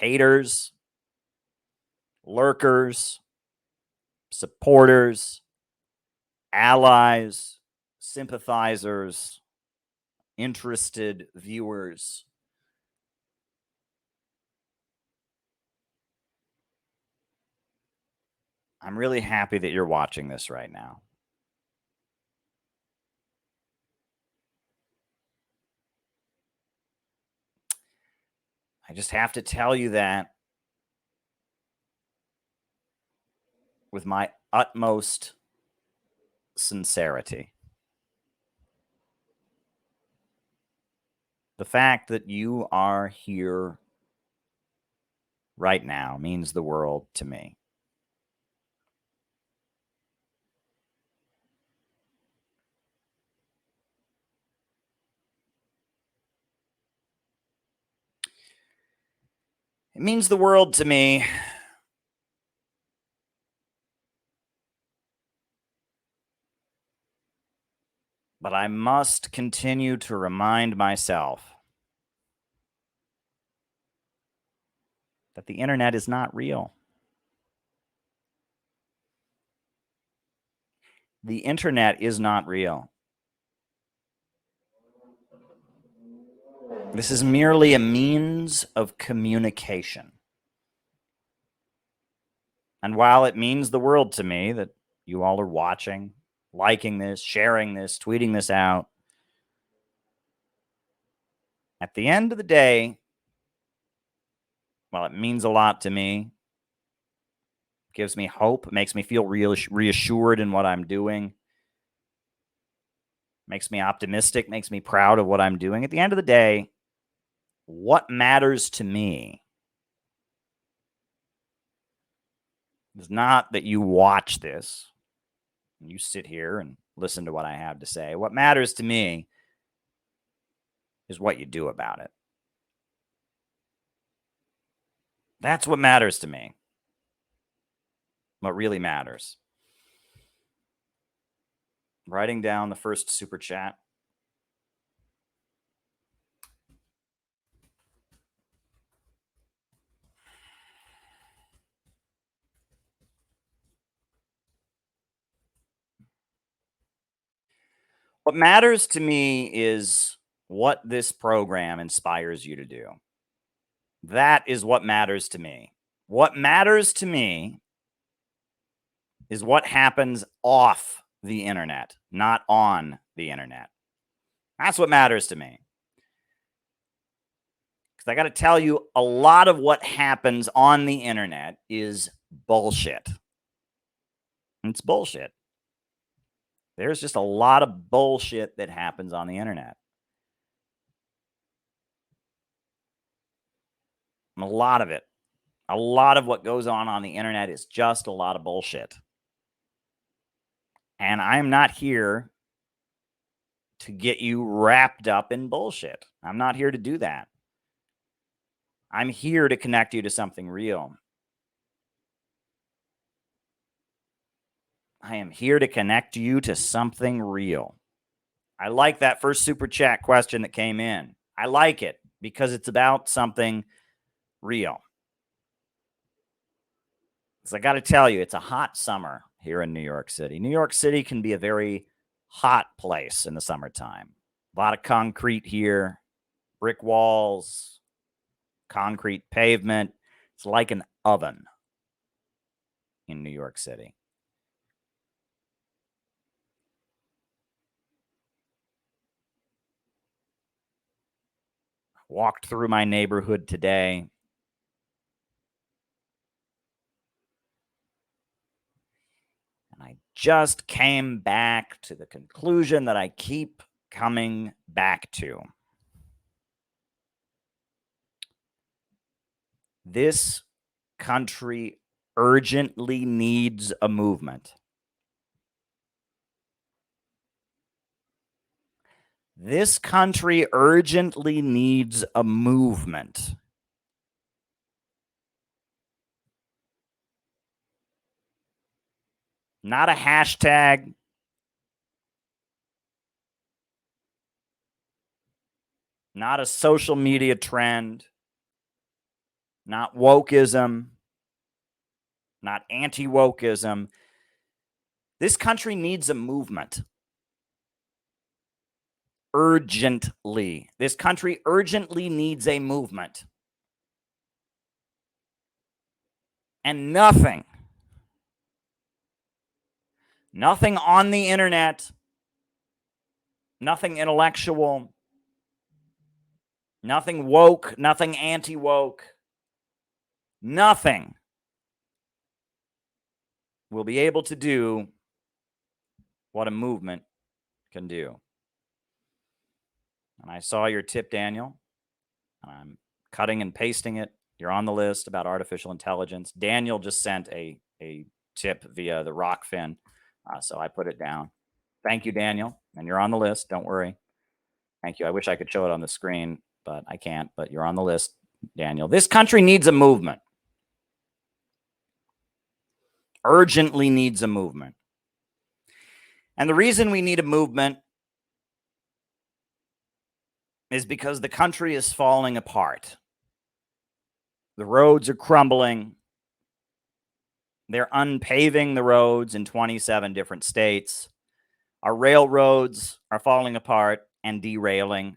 haters, lurkers, supporters, allies, sympathizers, interested viewers. I'm really happy that you're watching this right now. I just have to tell you that with my utmost sincerity. The fact that you are here right now means the world to me. It means the world to me but I must continue to remind myself that the internet is not real. The internet is not real. This is merely a means of communication. And while it means the world to me that you all are watching, liking this, sharing this, tweeting this out, at the end of the day, well, it means a lot to me. It gives me hope, makes me feel reassured in what I'm doing, makes me optimistic, makes me proud of what I'm doing. At the end of the day, what matters to me is not that you watch this and you sit here and listen to what I have to say. What matters to me is what you do about it. That's what matters to me. What really matters. Writing down the first super chat. What matters to me is what this program inspires you to do. That is what matters to me. What matters to me is what happens off the internet, not on the internet. That's what matters to me. Because I got to tell you, a lot of what happens on the internet is bullshit. It's bullshit. There's just a lot of bullshit that happens on the internet. A lot of it. A lot of what goes on the internet is just a lot of bullshit. And I'm not here to get you wrapped up in bullshit. I'm not here to do that. I'm here to connect you to something real. I am here to connect you to something real. I like that first super chat question that came in. I like it because it's about something real. So I got to tell you, it's a hot summer here in New York City. New York City can be a very hot place in the summertime. A lot of concrete here, brick walls, concrete pavement. It's like an oven in New York City. Walked through my neighborhood today. And I just came back to the conclusion that I keep coming back to. This country urgently needs a movement. This country urgently needs a movement. Not a hashtag. Not a social media trend. not wokeism, not anti-wokeism. This country needs a movement. Urgently. This country urgently needs a movement. And nothing on the internet, nothing intellectual, nothing woke, nothing anti-woke, nothing will be able to do what a movement can do. And I saw your tip, Daniel. I'm cutting and pasting it. You're on the list about artificial intelligence. Daniel just sent a tip via the Rockfin, so I put it down. Thank you, Daniel. And you're on the list. Don't worry. Thank you. I wish I could show it on the screen, but I can't. But you're on the list, Daniel. This country needs a movement. Urgently needs a movement. And the reason we need a movement is because the country is falling apart. The roads are crumbling. They're unpaving the roads in 27 different states. Our railroads are falling apart and derailing.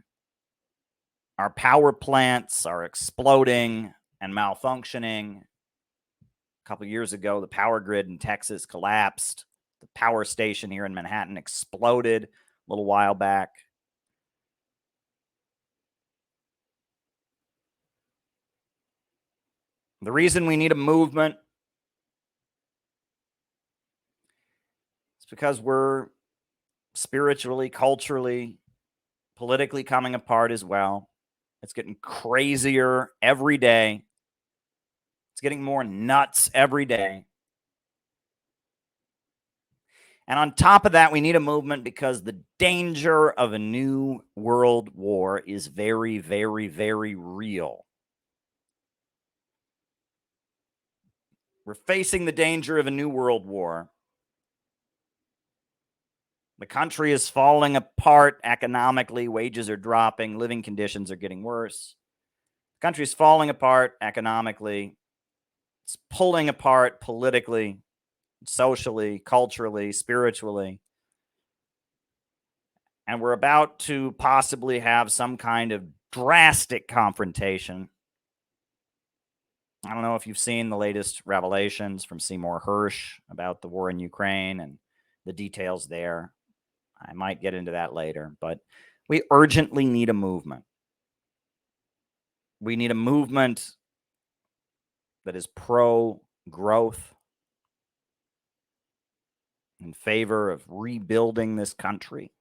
Our power plants are exploding and malfunctioning. A couple years ago, the power grid in Texas collapsed. The power station here in Manhattan exploded a little while back. The reason we need a movement is because we're spiritually, culturally, politically coming apart as well. It's getting crazier every day. It's getting more nuts every day. And on top of that, we need a movement because the danger of a new world war is very, very, very real. We're facing the danger of a new world war. The country is falling apart economically. Wages are dropping. Living conditions are getting worse. The country is falling apart economically. It's pulling apart politically, socially, culturally, spiritually. And we're about to possibly have some kind of drastic confrontation. I don't know if you've seen the latest revelations from Seymour Hersh about the war in Ukraine and the details there. I might get into that later, but we urgently need a movement. We need a movement that is pro-growth, in favor of rebuilding this country,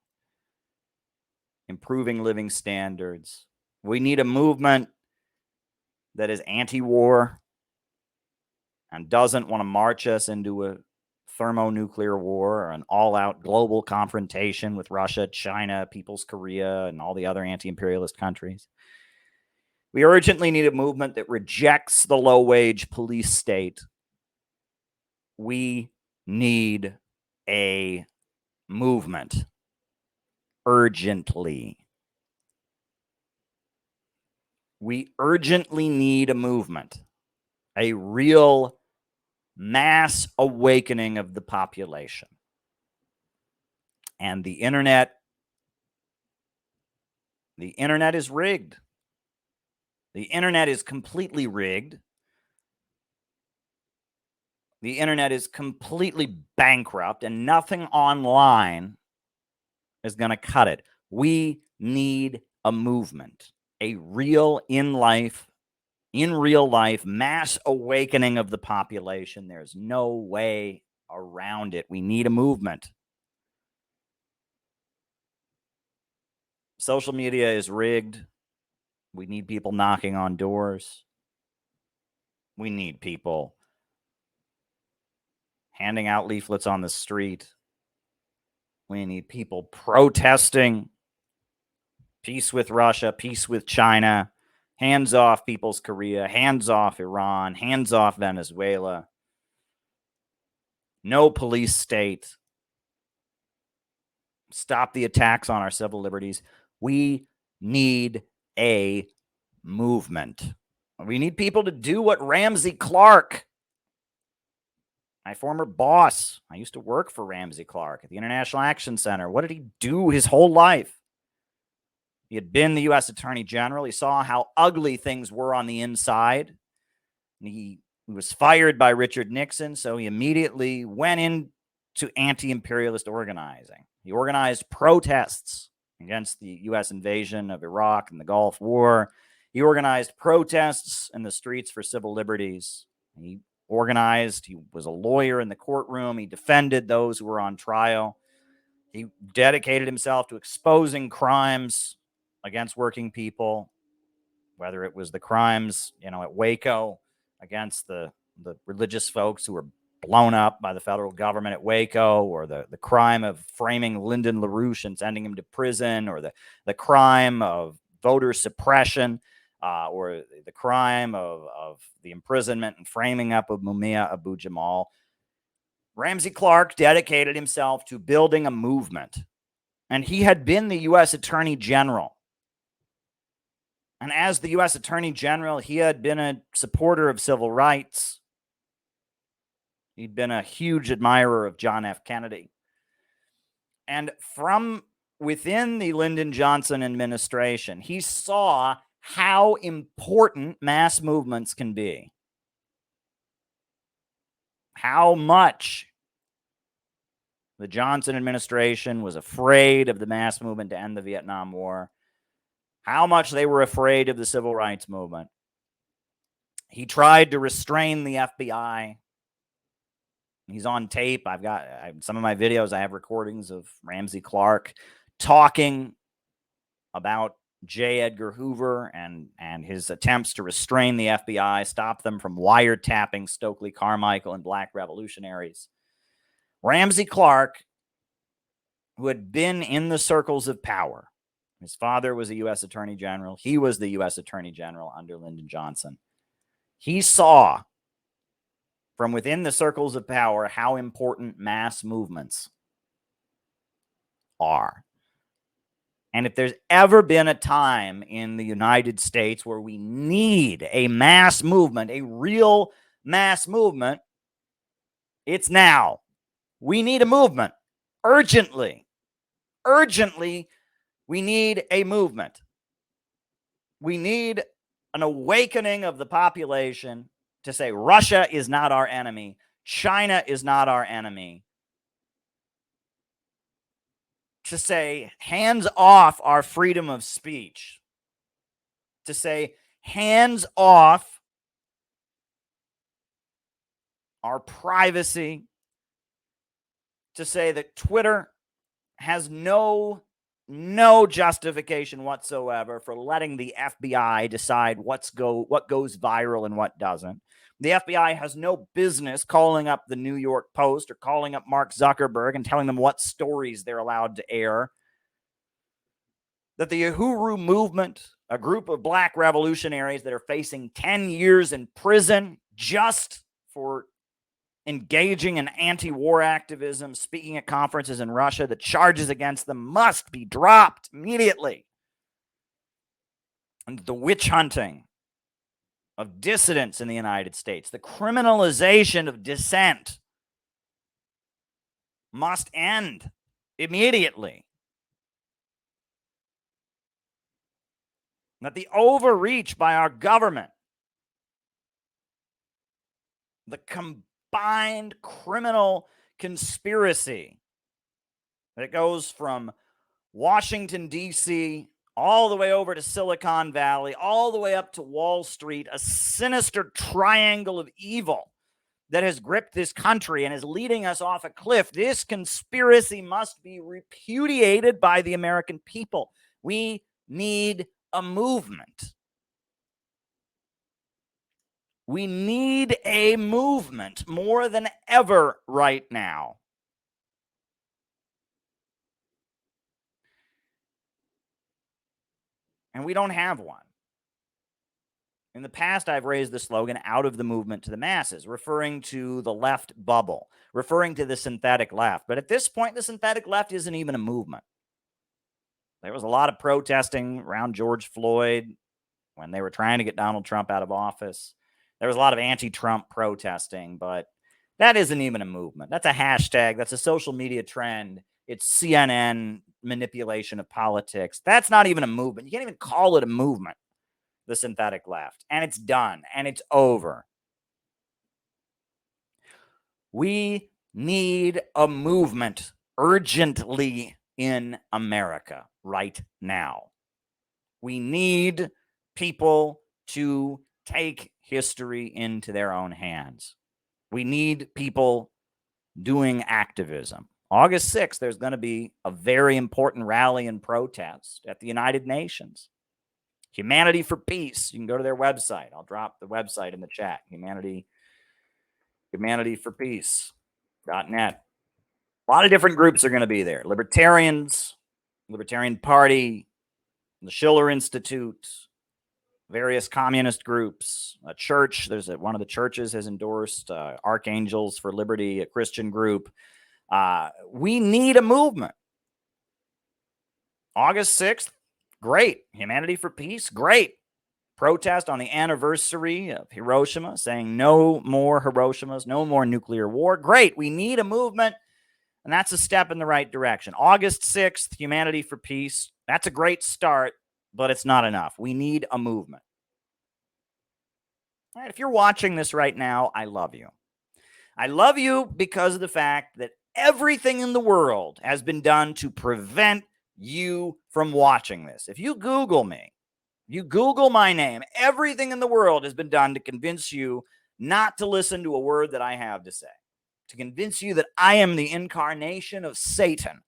improving living standards. We need a movement that is anti-war and doesn't want to march us into a thermonuclear war or an all-out global confrontation with Russia, China, People's Korea, and all the other anti-imperialist countries. We urgently need a movement that rejects the low-wage police state. We need a movement urgently. We urgently need a movement, a real mass awakening of the population. And the internet is rigged. The internet is completely rigged. The internet is completely bankrupt, and nothing online is going to cut it. We need a movement, a real in real life mass awakening of the population. There's no way around it. We need a movement. Social media is rigged. We need people knocking on doors. We need people handing out leaflets on the street. We need people protesting. Peace with Russia, peace with China, hands off People's Korea, hands off Iran, hands off Venezuela. No police state. Stop the attacks on our civil liberties. We need a movement. We need people to do what Ramsey Clark, my former boss, I used to work for Ramsey Clark at the International Action Center. What did he do his whole life? He had been the U.S. Attorney General. He saw how ugly things were on the inside. He was fired by Richard Nixon, so he immediately went into anti-imperialist organizing. He organized protests against the U.S. invasion of Iraq and the Gulf War. He organized protests in the streets for civil liberties. He was a lawyer in the courtroom. He defended those who were on trial. He dedicated himself to exposing crimes against working people, whether it was the crimes, at Waco against the religious folks who were blown up by the federal government at Waco, or the crime of framing Lyndon LaRouche and sending him to prison, or the crime of voter suppression, or the crime of the imprisonment and framing up of Mumia Abu-Jamal. Ramsey Clark dedicated himself to building a movement, and he had been the U.S. Attorney General. And as the U.S. Attorney General, he had been a supporter of civil rights. He'd been a huge admirer of John F. Kennedy. And from within the Lyndon Johnson administration, he saw how important mass movements can be. How much the Johnson administration was afraid of the mass movement to end the Vietnam War. How much they were afraid of the civil rights movement. He tried to restrain the FBI. He's on tape. I've got some of my videos. I have recordings of Ramsey Clark talking about J. Edgar Hoover and his attempts to restrain the FBI, stop them from wiretapping Stokely Carmichael and black revolutionaries. Ramsey Clark, who had been in the circles of power, his father was a U.S. Attorney General. He was the U.S. Attorney General under Lyndon Johnson. He saw from within the circles of power how important mass movements are. And if there's ever been a time in the United States where we need a mass movement, a real mass movement, it's now. We need a movement urgently. Urgently, we need a movement. We need an awakening of the population to say Russia is not our enemy. China is not our enemy. To say hands off our freedom of speech. To say hands off our privacy. To say that Twitter has no justification whatsoever for letting the FBI decide what goes viral and what doesn't. The FBI has no business calling up the New York Post or calling up Mark Zuckerberg and telling them what stories they're allowed to air. That the Uhuru movement, a group of black revolutionaries that are facing 10 years in prison just for engaging in anti-war activism, speaking at conferences in Russia, the charges against them must be dropped immediately. And the witch hunting of dissidents in the United States, the criminalization of dissent must end immediately. That the overreach by our government, the combined criminal conspiracy that goes from Washington, D.C., all the way over to Silicon Valley, all the way up to Wall Street, a sinister triangle of evil that has gripped this country and is leading us off a cliff. This conspiracy must be repudiated by the American people. We need a movement. We need a movement more than ever right now. And we don't have one. In the past, I've raised the slogan, out of the movement to the masses, referring to the left bubble, referring to the synthetic left. But at this point, the synthetic left isn't even a movement. There was a lot of protesting around George Floyd. when they were trying to get Donald Trump out of office. There was a lot of anti-Trump protesting, but that isn't even a movement. That's a hashtag. That's a social media trend. It's CNN manipulation of politics. That's not even a movement. You can't even call it a movement, the synthetic left. And it's done. And it's over. We need a movement urgently in America right now. We need people to take history into their own hands. We need people doing activism. August 6th, there's going to be a very important rally and protest at the United Nations. Humanity for Peace. You can go to their website. I'll drop the website in the chat. Humanityforpeace.net. A lot of different groups are going to be there. Libertarians, Libertarian Party, the Schiller Institute, various communist groups, a church. One of the churches has endorsed Archangels for Liberty, a Christian group. We need a movement. August 6th, great. Humanity for Peace, great. Protest on the anniversary of Hiroshima, saying no more Hiroshimas, no more nuclear war. Great. We need a movement, and that's a step in the right direction. August 6th, Humanity for Peace. That's a great start, but it's not enough. We need a movement. All right, if you're watching this right now, I love you. I love you because of the fact that everything in the world has been done to prevent you from watching this. If you Google me, you Google my name, everything in the world has been done to convince you not to listen to a word that I have to say, to convince you that I am the incarnation of Satan,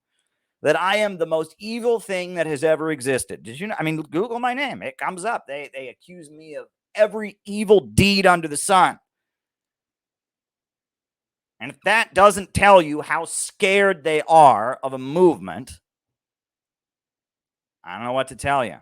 that I am the most evil thing that has ever existed. Did you know? I mean, Google my name. It comes up. They accuse me of every evil deed under the sun. And if that doesn't tell you how scared they are of a movement, I don't know what to tell you.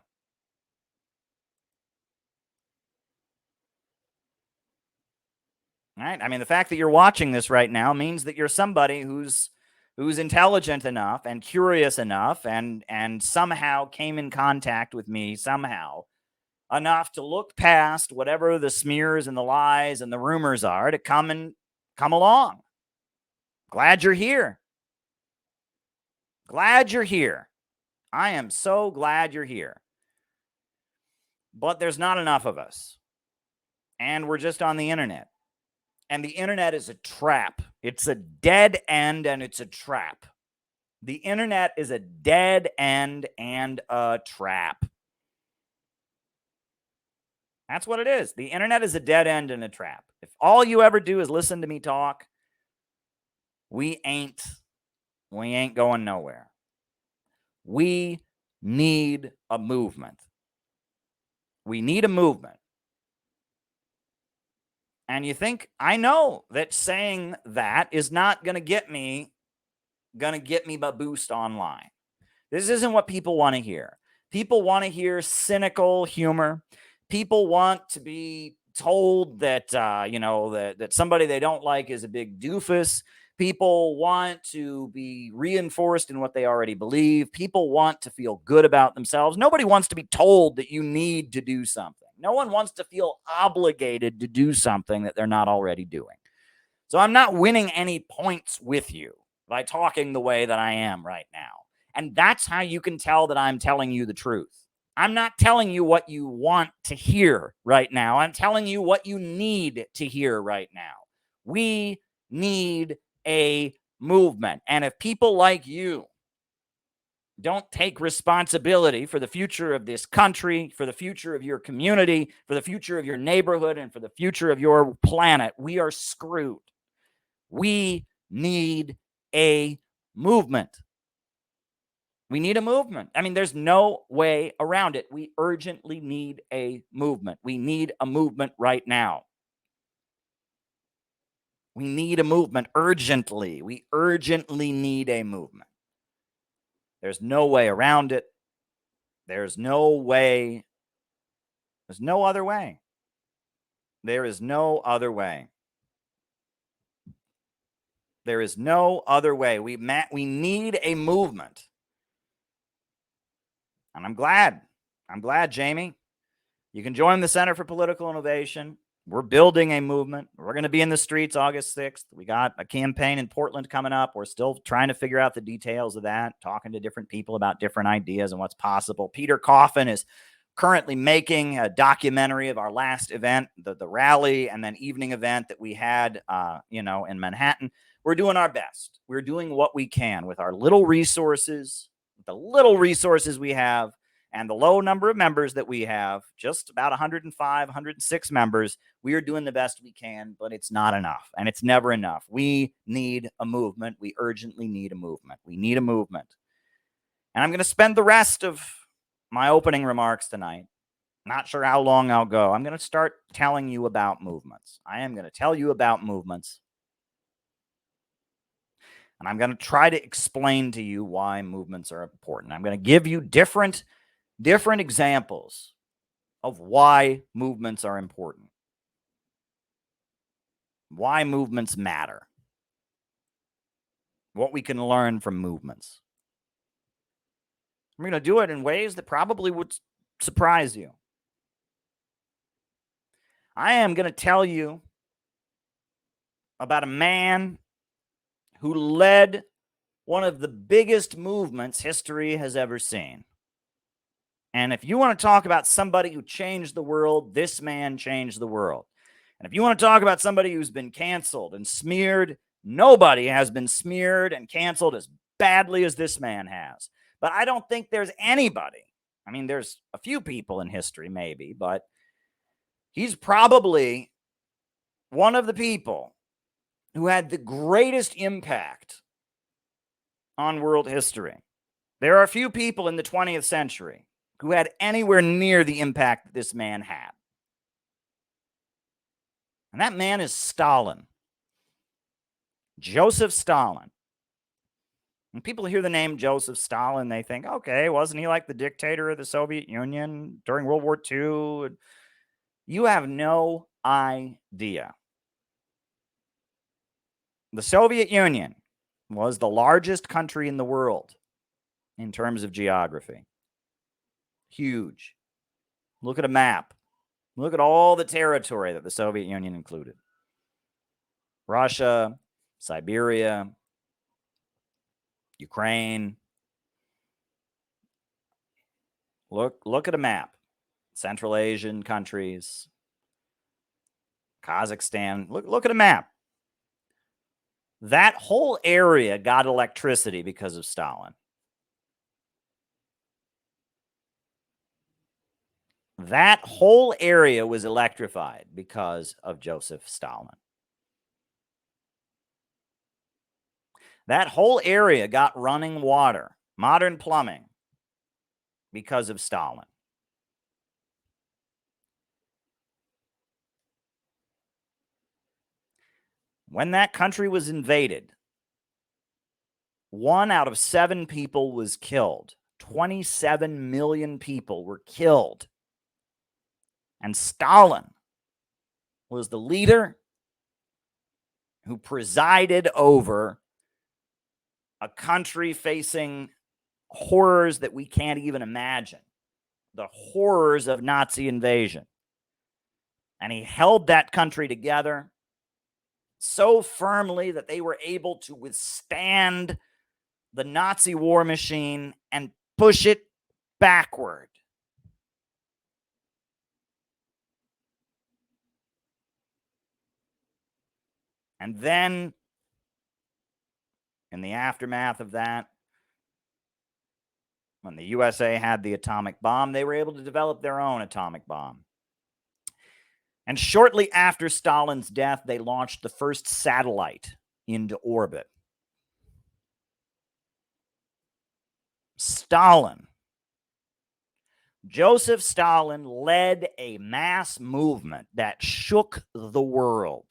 Right? I mean, the fact that you're watching this right now means that you're somebody who's intelligent enough and curious enough and somehow came in contact with me somehow enough to look past whatever the smears and the lies and the rumors are to come along. Glad you're here. Glad you're here. I am so glad you're here. But there's not enough of us. And we're just on the internet. And the internet is a trap. It's a dead end and it's a trap. The internet is a dead end and a trap. That's what it is. The internet is a dead end and a trap. If all you ever do is listen to me talk, we ain't going nowhere. We need a movement. We need a movement. And you think, I know that saying that is not going to get me a boost online. This isn't what people want to hear. People want to hear cynical humor. People want to be told that, that somebody they don't like is a big doofus. People want to be reinforced in what they already believe. People want to feel good about themselves. Nobody wants to be told that you need to do something. No one wants to feel obligated to do something that they're not already doing. So I'm not winning any points with you by talking the way that I am right now. And that's how you can tell that I'm telling you the truth. I'm not telling you what you want to hear right now. I'm telling you what you need to hear right now. We need a movement. And if people like you don't take responsibility for the future of this country, for the future of your community, for the future of your neighborhood, and for the future of your planet, we are screwed. We need a movement. We need a movement. I mean, there's no way around it. We urgently need a movement. We need a movement right now. We need a movement urgently. We urgently need a movement. There's no way around it. There's no way. There's no other way. There is no other way. There is no other way. We need a movement. And I'm glad, Jamie. You can join the Center for Political Innovation. We're building a movement. We're going to be in the streets August 6th. We got a campaign in Portland coming up. We're still trying to figure out the details of that, talking to different people about different ideas and what's possible. Peter Coffin is currently making a documentary of our last event, the rally and then evening event that we had, in Manhattan. We're doing our best. We're doing what we can with our little resources, the little resources we have, and the low number of members that we have, just about 105, 106 members. We are doing the best we can, but it's not enough, and it's never enough. We need a movement. We urgently need a movement. We need a movement. And I'm going to spend the rest of my opening remarks tonight, not sure how long I'll go. I'm going to start telling you about movements. I am going to tell you about movements. And I'm going to try to explain to you why movements are important. I'm going to give you different examples of why movements are important, why movements matter, what we can learn from movements. I'm going to do it in ways that probably would surprise you. I am going to tell you about a man who led one of the biggest movements history has ever seen. And if you want to talk about somebody who changed the world, this man changed the world. And if you want to talk about somebody who's been canceled and smeared, nobody has been smeared and canceled as badly as this man has. But I don't think there's anybody. I mean, there's a few people in history, maybe, but he's probably one of the people who had the greatest impact on world history. There are a few people in the 20th century who had anywhere near the impact that this man had. And that man is Stalin. Joseph Stalin. When people hear the name Joseph Stalin, they think, okay, wasn't he like the dictator of the Soviet Union during World War II? You have no idea. The Soviet Union was the largest country in the world in terms of geography. Huge. Look at a map. Look at all the territory that the Soviet Union included. Russia, Siberia, Ukraine. Look at a map. Central Asian countries, Kazakhstan. Look at a map. That whole area got electricity because of Stalin. That whole area was electrified because of Joseph Stalin. That whole area got running water, modern plumbing, because of Stalin. When that country was invaded, 1 out of 7 people was killed. 27 million people were killed. And Stalin was the leader who presided over a country facing horrors that we can't even imagine. The horrors of Nazi invasion. And he held that country together so firmly that they were able to withstand the Nazi war machine and push it backward. And then, in the aftermath of that, when the USA had the atomic bomb, they were able to develop their own atomic bomb. And shortly after Stalin's death, they launched the first satellite into orbit. Joseph Stalin led a mass movement that shook the world.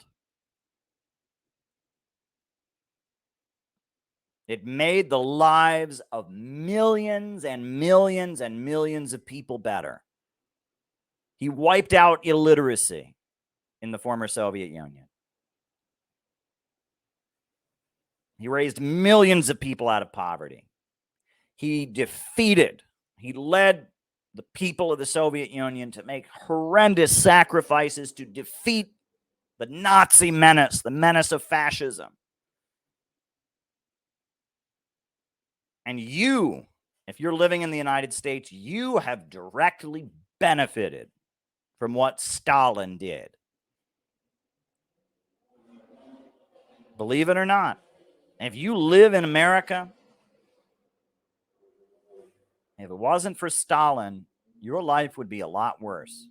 It made the lives of millions and millions and millions of people better. He wiped out illiteracy in the former Soviet Union. He raised millions of people out of poverty. He led the people of the Soviet Union to make horrendous sacrifices to defeat the Nazi menace, the menace of fascism. And you, if you're living in the United States, you have directly benefited from what Stalin did. Believe it or not, if you live in America, if it wasn't for Stalin, your life would be a lot worse.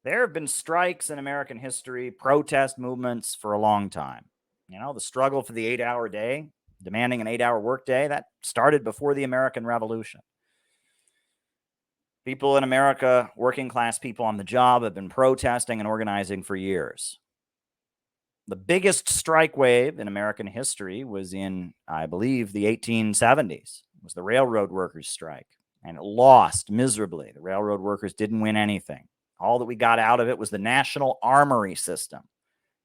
There have been strikes in American history, protest movements for a long time. You know, the struggle for the 8-hour day, demanding an 8-hour workday, that started before the American Revolution. People in America, working class people on the job, have been protesting and organizing for years. The biggest strike wave in American history was in, I believe, the 1870s. It was the railroad workers' strike, and it lost miserably. The railroad workers didn't win anything. All that we got out of it was the National Armory System.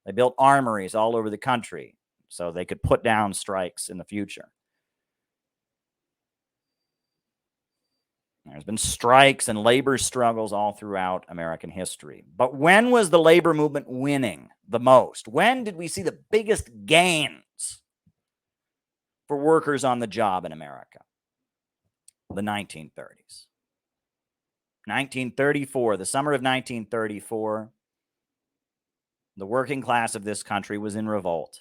They built armories all over the country so they could put down strikes in the future. There's been strikes and labor struggles all throughout American history. But when was the labor movement winning the most? When did we see the biggest gains for workers on the job in America? The 1930s. 1934, the summer of 1934, the working class of this country was in revolt.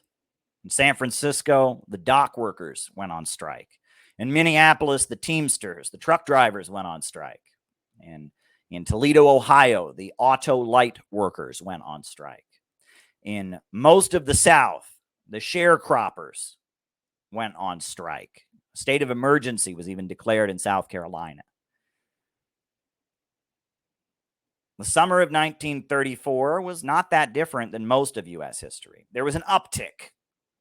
In San Francisco, the dock workers went on strike. In Minneapolis, the Teamsters, the truck drivers went on strike. And in Toledo, Ohio, the auto light workers went on strike. In most of the South, the sharecroppers went on strike. A state of emergency was even declared in South Carolina. The summer of 1934 was not that different than most of U.S. history. There was an uptick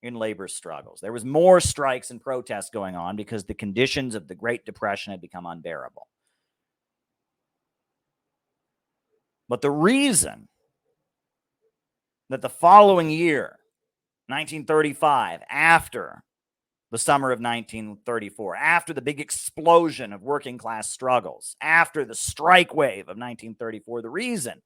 in labor struggles. There was more strikes and protests going on because the conditions of the Great Depression had become unbearable. But the reason that the following year, 1935, after the summer of 1934, after the big explosion of working class struggles, after the strike wave of 1934, the reason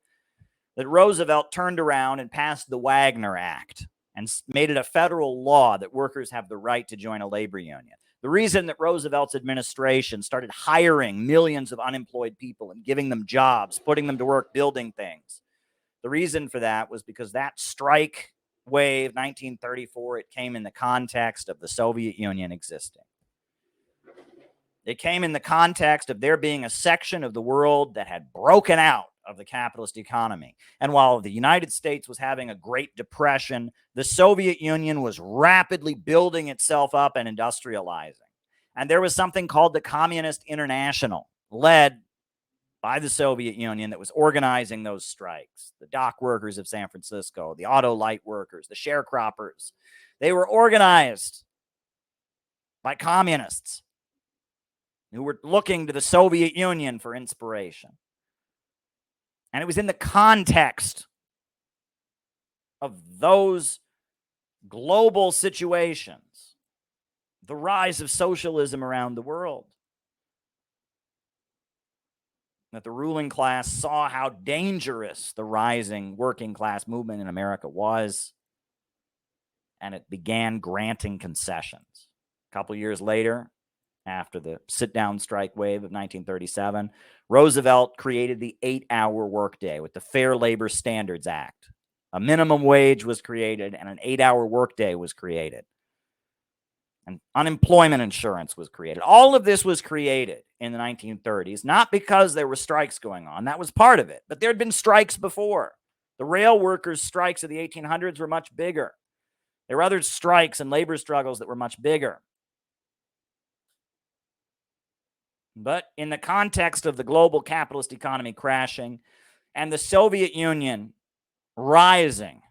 that Roosevelt turned around and passed the Wagner Act and made it a federal law that workers have the right to join a labor union. The reason that Roosevelt's administration started hiring millions of unemployed people and giving them jobs, putting them to work building things, the reason for that was because that strike wave, 1934, it came in the context of the Soviet Union existing. It came in the context of there being a section of the world that had broken out of the capitalist economy. And while the United States was having a Great Depression, the Soviet Union was rapidly building itself up and industrializing. And there was something called the Communist International, led by the Soviet Union, that was organizing those strikes. The dock workers of San Francisco, the auto light workers, the sharecroppers. They were organized by communists who were looking to the Soviet Union for inspiration. And it was in the context of those global situations, the rise of socialism around the world, that the ruling class saw how dangerous the rising working class movement in America was, and it began granting concessions. A couple years later, after the sit-down strike wave of 1937, Roosevelt created the 8-hour workday with the Fair Labor Standards Act. A minimum wage was created, and an 8-hour workday was created. And unemployment insurance was created. All of this was created in the 1930s, not because there were strikes going on. That was part of it. But there had been strikes before. The rail workers' strikes of the 1800s were much bigger. There were other strikes and labor struggles that were much bigger. But in the context of the global capitalist economy crashing and the Soviet Union rising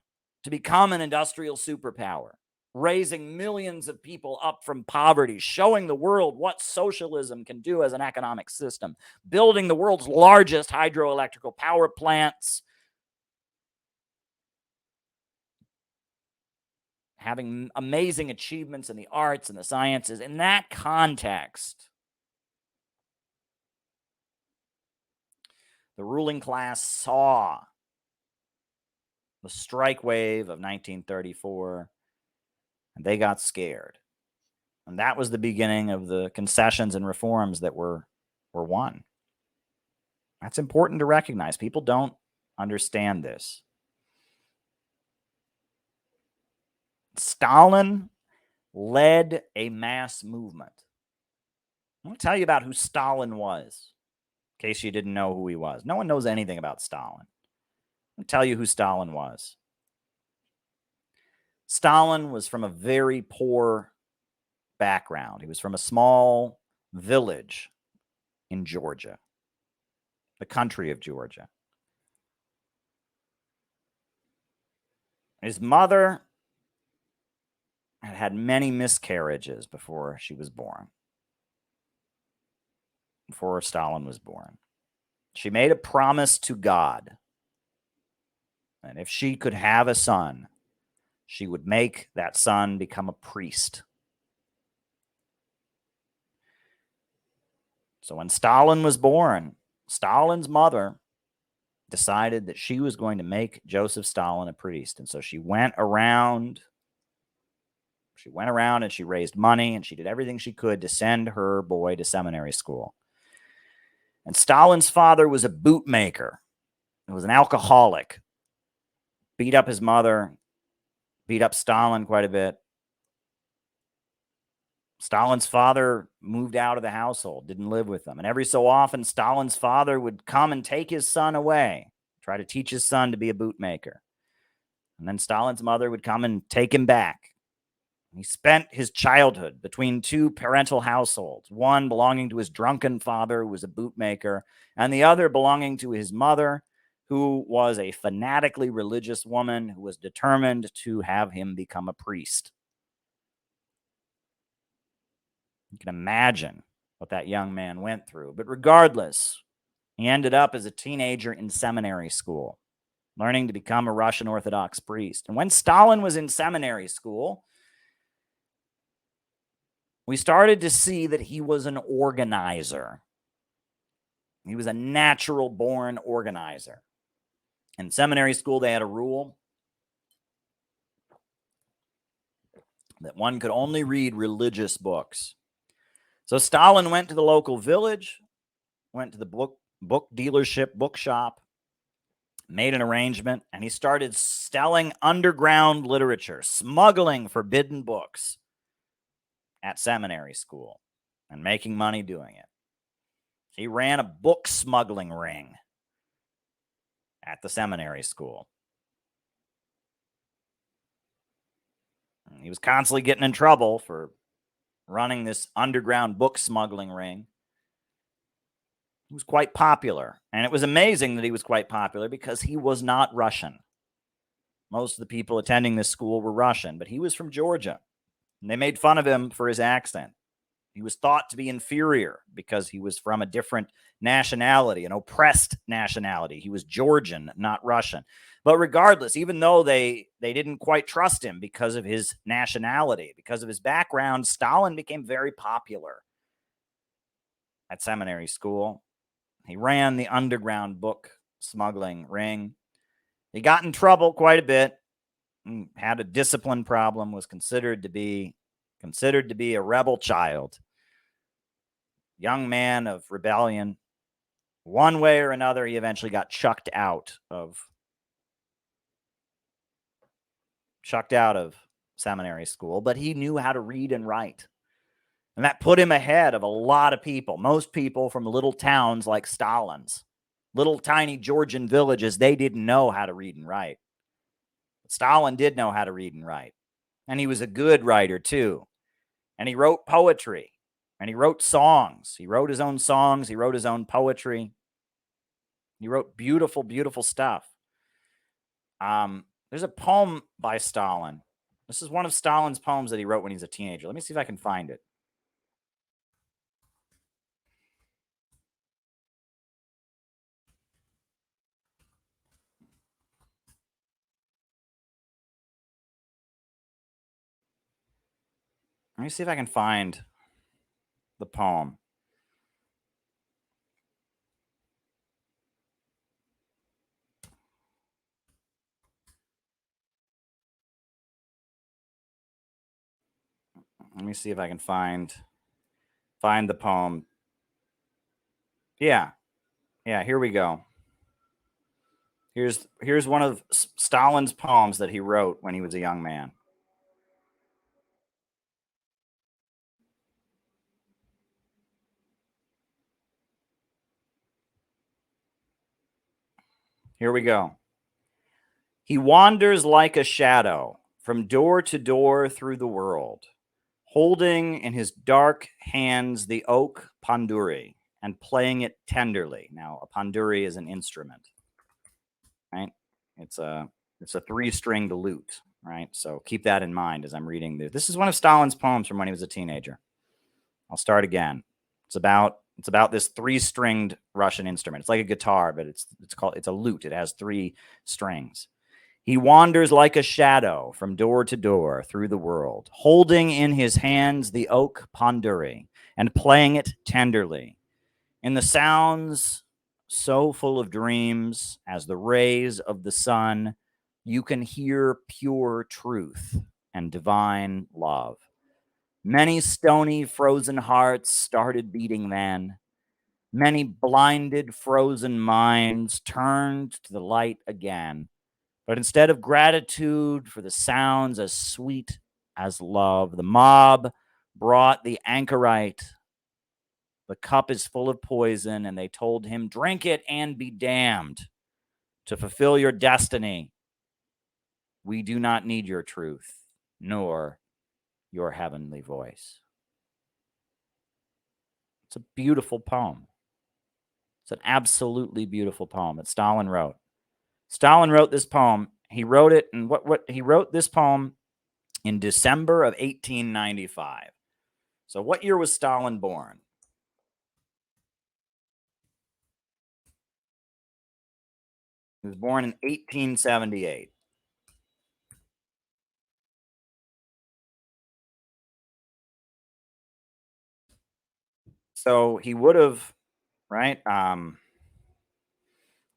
to become an industrial superpower, raising millions of people up from poverty, showing the world what socialism can do as an economic system, building the world's largest hydroelectrical power plants, having amazing achievements in the arts and the sciences. In that context, the ruling class saw the strike wave of 1934, and they got scared. And that was the beginning of the concessions and reforms that were won. That's important to recognize. People don't understand this. Stalin led a mass movement. I'm going to tell you about who Stalin was, in case you didn't know who he was. No one knows anything about Stalin. I'll tell you who Stalin was. Stalin was from a very poor background. He was from a small village in Georgia, the country of Georgia. His mother had had many miscarriages before she was born, before Stalin was born. She made a promise to God, and if she could have a son, she would make that son become a priest. So when Stalin was born, Stalin's mother decided that she was going to make Joseph Stalin a priest. And so she went around and she raised money and she did everything she could to send her boy to seminary school. And Stalin's father was a bootmaker. He was an alcoholic. Beat up his mother, beat up Stalin quite a bit. Stalin's father moved out of the household, didn't live with them. And every so often, Stalin's father would come and take his son away, try to teach his son to be a bootmaker. And then Stalin's mother would come and take him back. He spent his childhood between two parental households, one belonging to his drunken father, who was a bootmaker, and the other belonging to his mother, who was a fanatically religious woman who was determined to have him become a priest. You can imagine what that young man went through. But regardless, he ended up as a teenager in seminary school, learning to become a Russian Orthodox priest. And when Stalin was in seminary school, we started to see that he was an organizer. He was a natural born organizer. In seminary school, they had a rule that one could only read religious books. So Stalin went to the local village, went to the book dealership, bookshop, made an arrangement, and he started selling underground literature, smuggling forbidden books at seminary school and making money doing it. He ran a book smuggling ring at the seminary school. He was constantly getting in trouble for running this underground book smuggling ring. He was quite popular, and it was amazing that he was quite popular because he was not Russian. Most of the people attending this school were Russian, but he was from Georgia, and they made fun of him for his accent. He was thought to be inferior because he was from a different nationality, an oppressed nationality. He was Georgian, not Russian. But regardless, even though they didn't quite trust him because of his nationality, because of his background, Stalin became very popular at seminary school. He ran the underground book smuggling ring. He got in trouble quite a bit, had a discipline problem, was considered to be a rebel child, young man of rebellion. One way or another, he eventually got chucked out of seminary school, but he knew how to read and write. And that put him ahead of a lot of people. Most people from little towns like Stalin's, little tiny Georgian villages, they didn't know how to read and write. But Stalin did know how to read and write. And he was a good writer too. And he wrote poetry. And he wrote songs. He wrote his own songs. He wrote his own poetry. He wrote beautiful, beautiful stuff. There's a poem by Stalin. This is one of Stalin's poems that he wrote when he was a teenager. Let me see if I can find it. Let me see if I can find the poem. Let me see if I can find the poem. Yeah. Yeah, here we go. Here's one of Stalin's poems that he wrote when he was a young man. Here we go. He wanders like a shadow from door to door through the world, holding in his dark hands the oak panduri and playing it tenderly. Now, a panduri is an instrument, right? It's a three-stringed lute, right? So keep that in mind as I'm reading this. This is one of Stalin's poems from when he was a teenager. I'll start again. It's about this three-stringed Russian instrument. It's like a guitar, but it's a lute. It has three strings. He wanders like a shadow from door to door through the world, holding in his hands the oak panduri and playing it tenderly. In the sounds so full of dreams as the rays of the sun, you can hear pure truth and divine love. Many stony, frozen hearts started beating then. Many blinded, frozen minds turned to the light again. But instead of gratitude for the sounds as sweet as love, the mob brought the anchorite. The cup is full of poison, and they told him, drink it and be damned. To fulfill your destiny, we do not need your truth, nor your heavenly voice. It's a beautiful poem. It's an absolutely beautiful poem that Stalin wrote. Stalin wrote this poem. He wrote it, and he wrote this poem in December of 1895. So, what year was Stalin born? He was born in 1878. So he would have, right?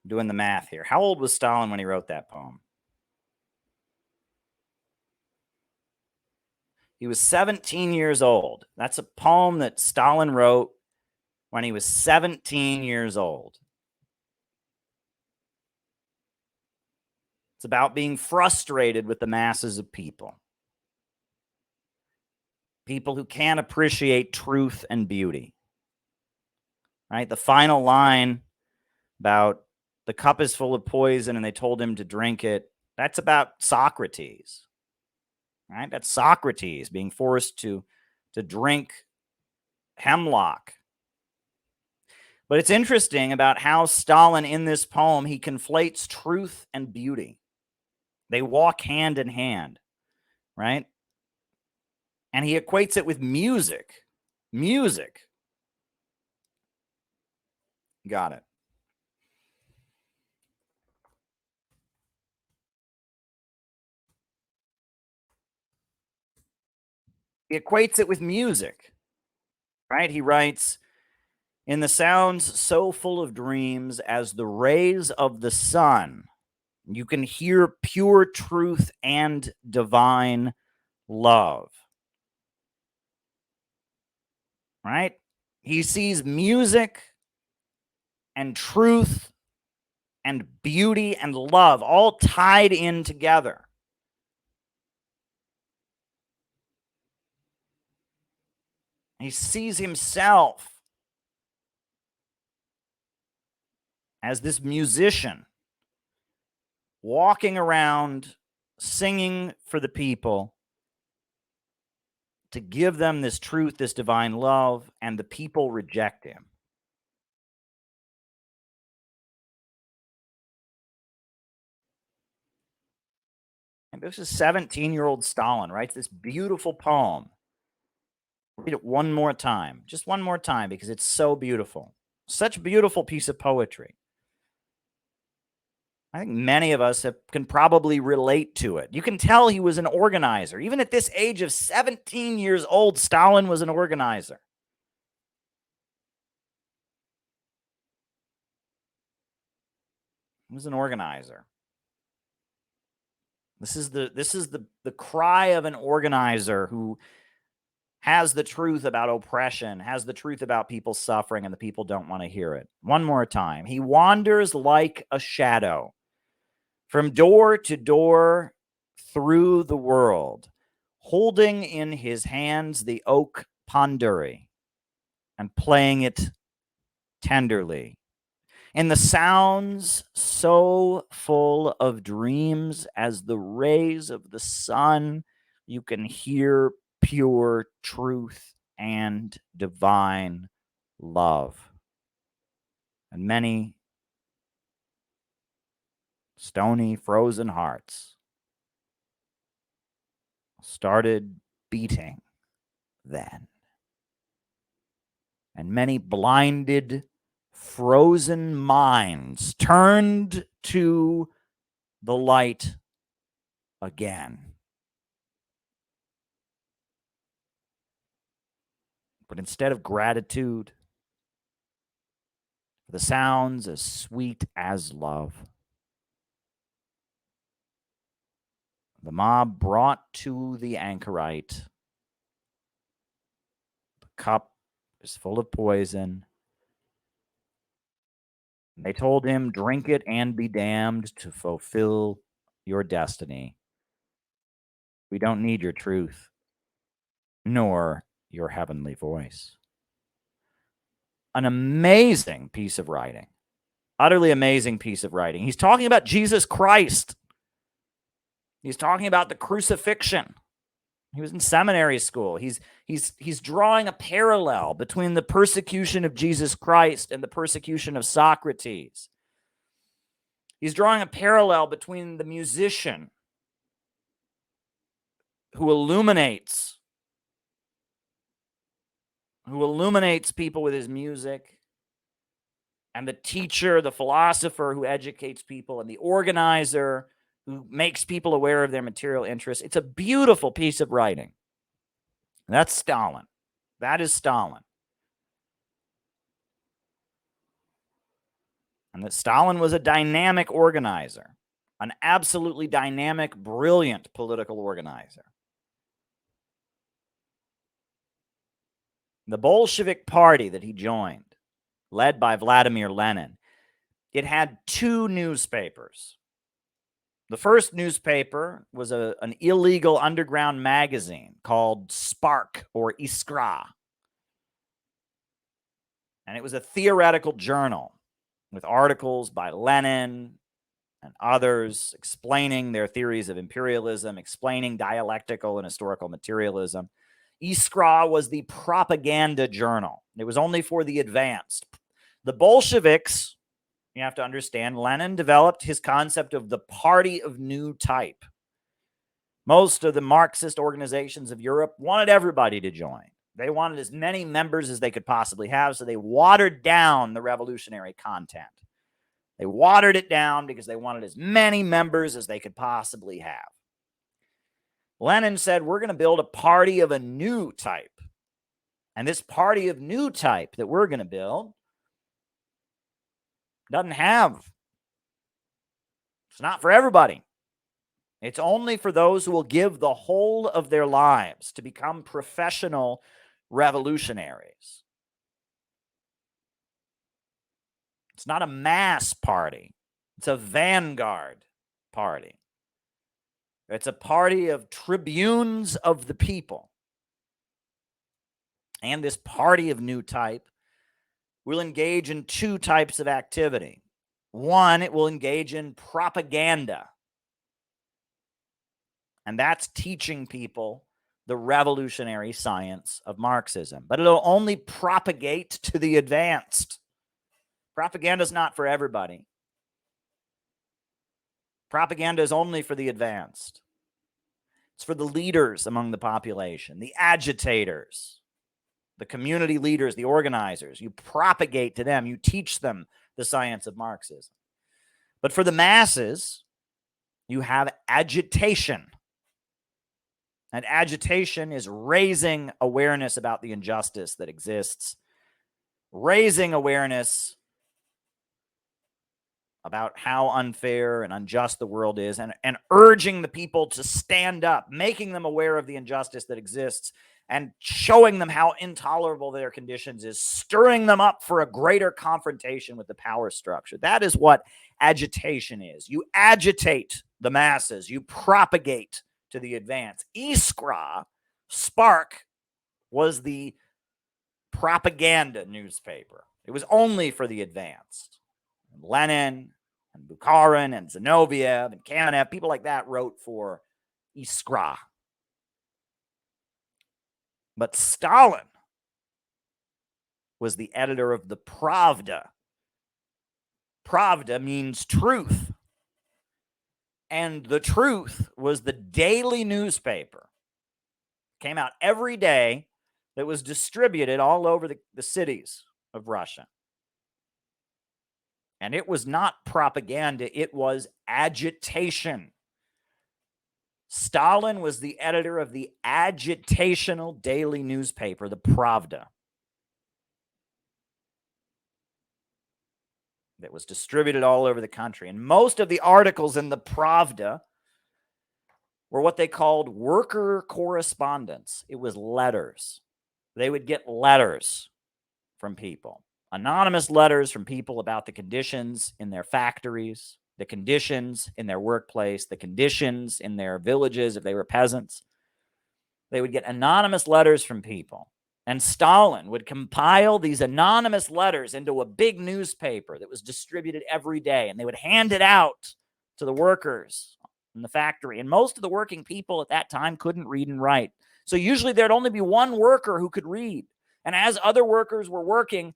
Doing the math here. How old was Stalin when he wrote that poem? He was 17 years old. That's a poem that Stalin wrote when he was 17 years old. It's about being frustrated with the masses of people. People who can't appreciate truth and beauty. Right? The final line about the cup is full of poison and they told him to drink it, that's about Socrates. Right? That's Socrates being forced to drink hemlock. But it's interesting about how Stalin in this poem, he conflates truth and beauty. They walk hand in hand, right? And he equates it with music. Music. Got it. He equates it with music, right? He writes, in the sounds so full of dreams as the rays of the sun, you can hear pure truth and divine love. Right? He sees music and truth and beauty and love all tied in together. He sees himself as this musician walking around singing for the people to give them this truth, this divine love, and the people reject him. And this is 17-year-old Stalin writes this beautiful poem. Read it one more time, just one more time, because it's so beautiful. Such a beautiful piece of poetry. I think many of us can probably relate to it. You can tell he was an organizer. Even at this age of 17 years old, Stalin was an organizer. He was an organizer. This is the cry of an organizer who has the truth about oppression, has the truth about people suffering, and the people don't want to hear it. One more time. He wanders like a shadow from door to door through the world, holding in his hands the oak panduri and playing it tenderly. And the sounds so full of dreams as the rays of the sun, you can hear pure truth and divine love. And many stony, frozen hearts started beating then. And many blinded, frozen minds turned to the light again. But instead of gratitude for the sounds as sweet as love, the mob brought to the anchorite the cup is full of poison. They told him, drink it and be damned to fulfill your destiny. We don't need your truth, nor your heavenly voice. An amazing piece of writing. Utterly amazing piece of writing. He's talking about Jesus Christ. He's talking about the crucifixion. He was in seminary school. He's drawing a parallel between the persecution of Jesus Christ and the persecution of Socrates. He's drawing a parallel between the musician who illuminates people with his music, and the teacher, the philosopher who educates people, and the organizer who makes people aware of their material interests. It's a beautiful piece of writing. That's Stalin. That is Stalin. And that Stalin was a dynamic organizer, an absolutely dynamic, brilliant political organizer. The Bolshevik Party that he joined, led by Vladimir Lenin, it had two newspapers. The first newspaper was an illegal underground magazine called Spark or Iskra. And it was a theoretical journal with articles by Lenin and others explaining their theories of imperialism, explaining dialectical and historical materialism. Iskra was the propaganda journal. It was only for the advanced. The Bolsheviks, you have to understand, Lenin developed his concept of the party of new type. Most of the Marxist organizations of Europe wanted everybody to join. They wanted as many members as they could possibly have, so they watered down the revolutionary content. They watered it down because they wanted as many members as they could possibly have. Lenin said, we're going to build a party of a new type. And this party of new type that we're going to build it's not for everybody. It's only for those who will give the whole of their lives to become professional revolutionaries. It's not a mass party. It's a vanguard party. It's a party of tribunes of the people. And this party of new type will engage in two types of activity. One, it will engage in propaganda. And that's teaching people the revolutionary science of Marxism. But it'll only propagate to the advanced. Propaganda is not for everybody. Propaganda is only for the advanced. It's for the leaders among the population, the agitators, the community leaders, the organizers. You propagate to them. You teach them the science of Marxism. But for the masses, you have agitation. And agitation is raising awareness about the injustice that exists, raising awareness about how unfair and unjust the world is, and urging the people to stand up, making them aware of the injustice that exists, and showing them how intolerable their conditions is, stirring them up for a greater confrontation with the power structure. That is what agitation is. You agitate the masses, you propagate to the advance. Iskra, Spark, was the propaganda newspaper. It was only for the advanced. Lenin and Bukharin and Zinoviev and Kamenev, people like that wrote for Iskra. But Stalin was the editor of the Pravda. Pravda means truth. And the Truth was the daily newspaper. It came out every day, that was distributed all over the cities of Russia. And it was not propaganda, it was agitation. Stalin was the editor of the agitational daily newspaper, the Pravda, that was distributed all over the country. And most of the articles in the Pravda were what they called worker correspondence. It was letters. They would get letters from people. Anonymous letters from people about the conditions in their factories, the conditions in their workplace, the conditions in their villages if they were peasants. They would get anonymous letters from people. And Stalin would compile these anonymous letters into a big newspaper that was distributed every day. And they would hand it out to the workers in the factory. And most of the working people at that time couldn't read and write. So usually there'd only be one worker who could read. And as other workers were working,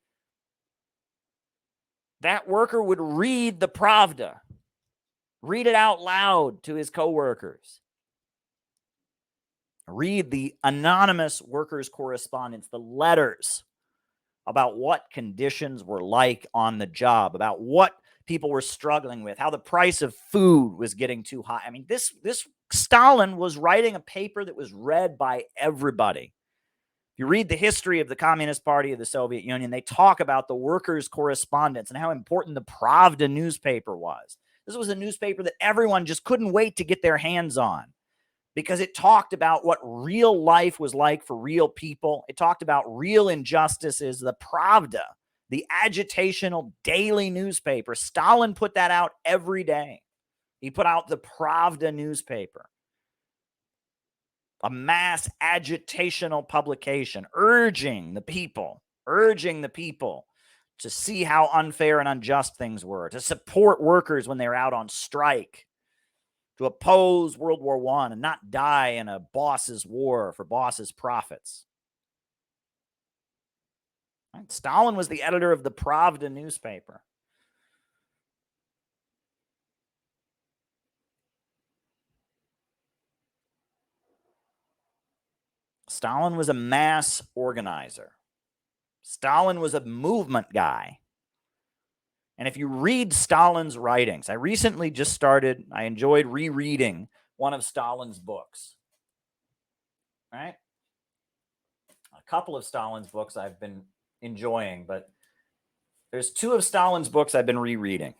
that worker would read the Pravda, read it out loud to his coworkers, read the anonymous workers' correspondence, the letters about what conditions were like on the job, about what people were struggling with, how the price of food was getting too high. I mean, this Stalin was writing a paper that was read by everybody. If you read the history of the Communist Party of the Soviet Union, they talk about the workers' correspondence and how important the Pravda newspaper was. This was a newspaper that everyone just couldn't wait to get their hands on because it talked about what real life was like for real people. It talked about real injustices. The Pravda, the agitational daily newspaper, Stalin put that out every day. He put out the Pravda newspaper, a mass agitational publication, urging the people to see how unfair and unjust things were, to support workers when they were out on strike, to oppose World War I and not die in a boss's war for boss's profits. Right? Stalin was the editor of the Pravda newspaper. Stalin was a mass organizer. Stalin was a movement guy. And if you read Stalin's writings, I recently just started, I enjoyed rereading one of Stalin's books. Right? A couple of Stalin's books I've been enjoying, but there's two of Stalin's books I've been rereading.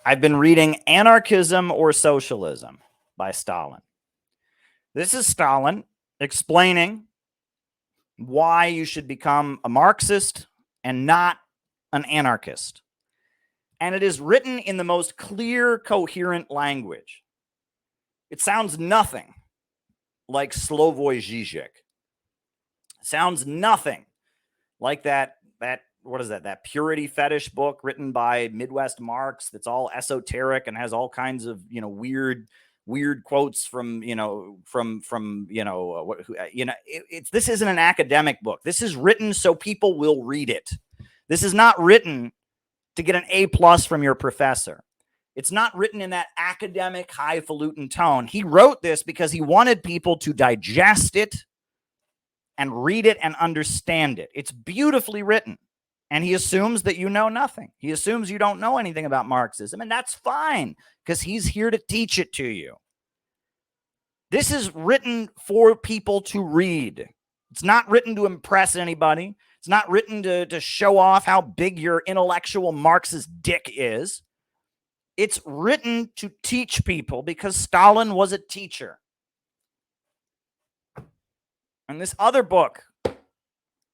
I've been reading Anarchism or Socialism by Stalin. This is Stalin explaining why you should become a Marxist and not an anarchist. And it is written in the most clear, coherent language. It sounds nothing like Slavoj Žižek. It sounds nothing like that what is that purity fetish book written by Midwest Marx that's all esoteric and has all kinds of, weird quotes from, this isn't an academic book. This is written so people will read it. This is not written to get an A+ from your professor. It's not written in that academic highfalutin tone. He wrote this because he wanted people to digest it and read it and understand it. It's beautifully written. And he assumes that you know nothing. He assumes you don't know anything about Marxism, and that's fine because he's here to teach it to you. This is written for people to read. It's not written to impress anybody. It's not written to show off how big your intellectual Marxist dick is. It's written to teach people because Stalin was a teacher. And this other book,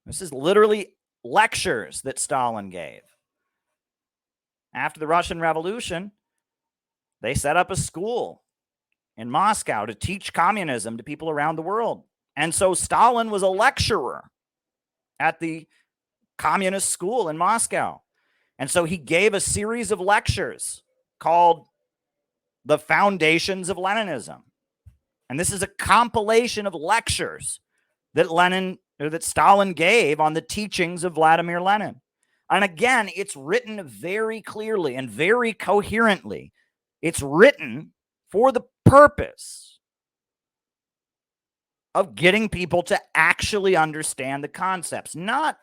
this is literally lectures that Stalin gave. After the Russian Revolution, they set up a school in Moscow to teach communism to people around the world. And so Stalin was a lecturer at the communist school in Moscow. And so he gave a series of lectures called The Foundations of Leninism. And this is a compilation of lectures that Stalin gave on the teachings of Vladimir Lenin. And again, it's written very clearly and very coherently. It's written for the purpose of getting people to actually understand the concepts, not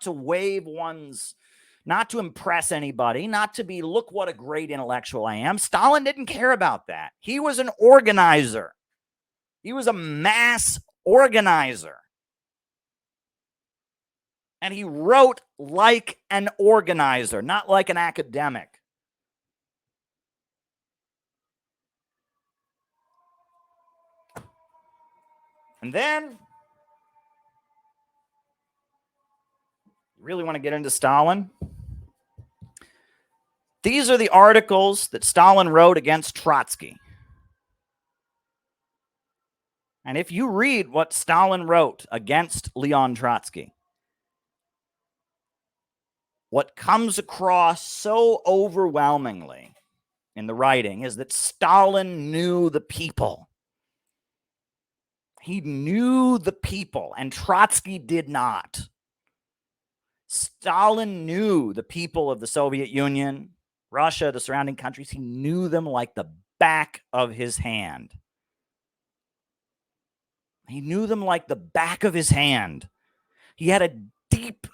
to wave one's, not to impress anybody, not to be, look what a great intellectual I am. Stalin didn't care about that. He was an organizer. He was a mass organizer. And he wrote like an organizer, not like an academic. And then, you really want to get into Stalin? These are the articles that Stalin wrote against Trotsky. And if you read what Stalin wrote against Leon Trotsky, what comes across so overwhelmingly in the writing is that Stalin knew the people. He knew the people, and Trotsky did not. Stalin knew the people of the Soviet Union, Russia, the surrounding countries. He knew them like the back of his hand. He knew them like the back of his hand. He had a deep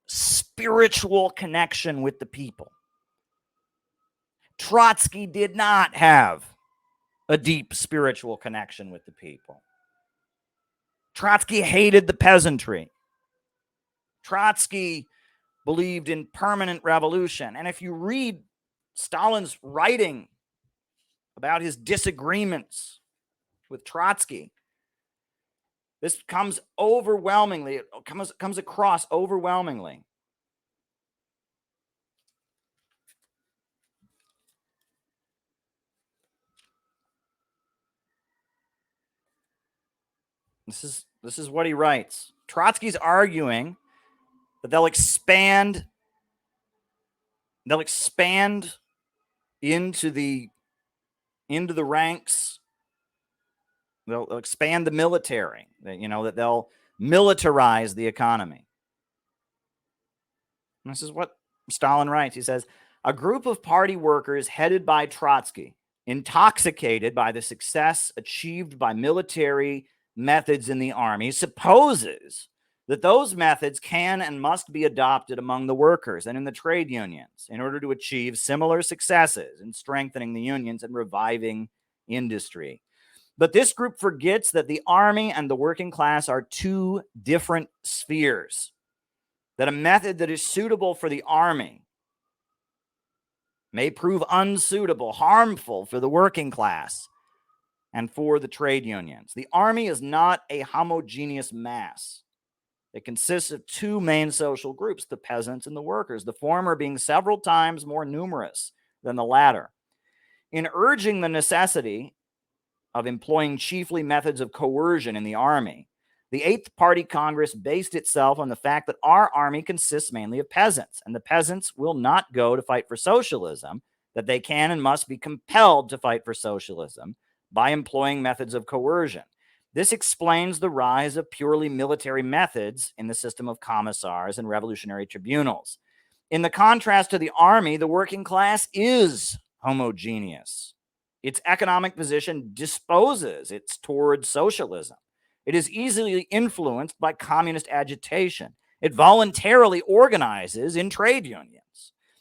spiritual connection with the people. Trotsky did not have a deep spiritual connection with the people. Trotsky hated the peasantry. Trotsky believed in permanent revolution. And if you read Stalin's writing about his disagreements with Trotsky, this comes overwhelmingly, it comes across overwhelmingly. This is what he writes. Trotsky's arguing that they'll expand into the ranks. They'll expand the military. That they'll militarize the economy. And this is what Stalin writes. He says, a group of party workers headed by Trotsky, intoxicated by the success achieved by military methods in the army, supposes that those methods can and must be adopted among the workers and in the trade unions in order to achieve similar successes in strengthening the unions and reviving industry. But this group forgets that the army and the working class are two different spheres, that a method that is suitable for the army may prove unsuitable, harmful for the working class and for the trade unions. The army is not a homogeneous mass. It consists of two main social groups, the peasants and the workers, the former being several times more numerous than the latter. In urging the necessity of employing chiefly methods of coercion in the army, the Eighth Party Congress based itself on the fact that our army consists mainly of peasants, and the peasants will not go to fight for socialism, that they can and must be compelled to fight for socialism by employing methods of coercion. This explains the rise of purely military methods in the system of commissars and revolutionary tribunals. In the contrast to the army, the working class is homogeneous. Its economic position disposes it towards socialism. It is easily influenced by communist agitation. It voluntarily organizes in trade unions.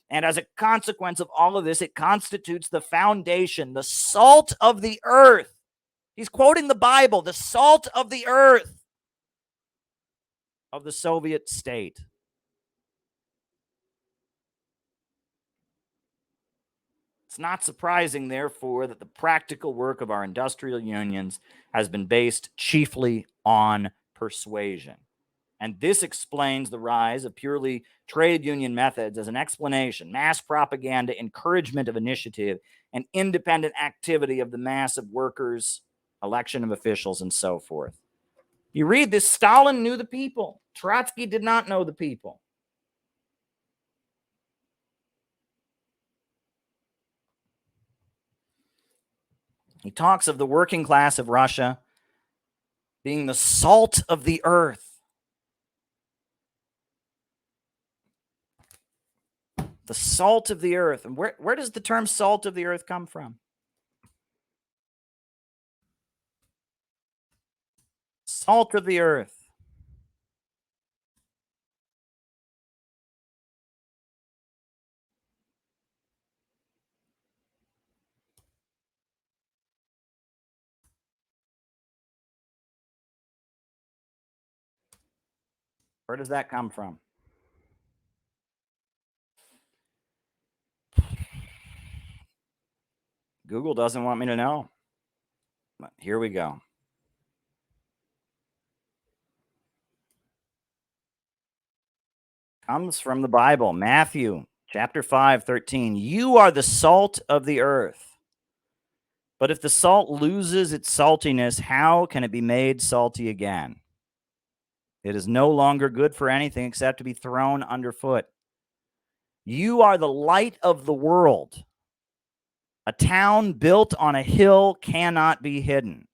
And as a consequence of all of this, it constitutes the foundation, the salt of the earth. He's quoting the Bible, the salt of the earth of the Soviet state. It's not surprising, therefore, that the practical work of our industrial unions has been based chiefly on persuasion. And this explains the rise of purely trade union methods as an explanation, mass propaganda, encouragement of initiative, and independent activity of the mass of workers, election of officials, and so forth. You read this, Stalin knew the people. Trotsky did not know the people. He talks of the working class of Russia being the salt of the earth. The salt of the earth. And where does the term salt of the earth come from? Salt of the earth. Where does that come from? Google doesn't want me to know. But here we go. Comes from the Bible, Matthew chapter 5:13. You are the salt of the earth. But if the salt loses its saltiness, how can it be made salty again? It is no longer good for anything except to be thrown underfoot. You are the light of the world. A town built on a hill cannot be hidden.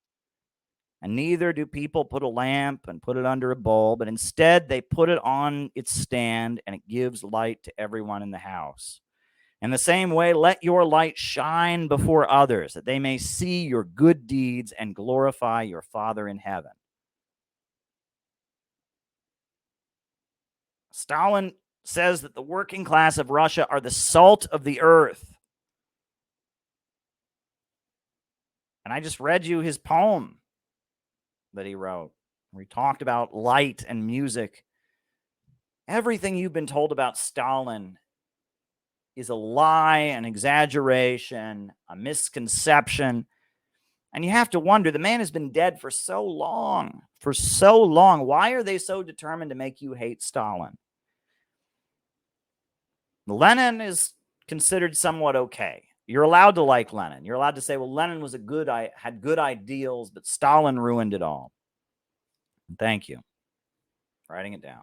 And neither do people put a lamp and put it under a bowl, but instead they put it on its stand, and it gives light to everyone in the house. In the same way, let your light shine before others, that they may see your good deeds and glorify your Father in heaven. Stalin says that the working class of Russia are the salt of the earth. And I just read you his poem that he wrote, where he talked about light and music. Everything you've been told about Stalin is a lie, an exaggeration, a misconception. And you have to wonder, the man has been dead for so long, Why are they so determined to make you hate Stalin? Lenin is considered somewhat okay. You're allowed to like Lenin. You're allowed to say, well, Lenin was had good ideals, but Stalin ruined it all. Thank you. Writing it down.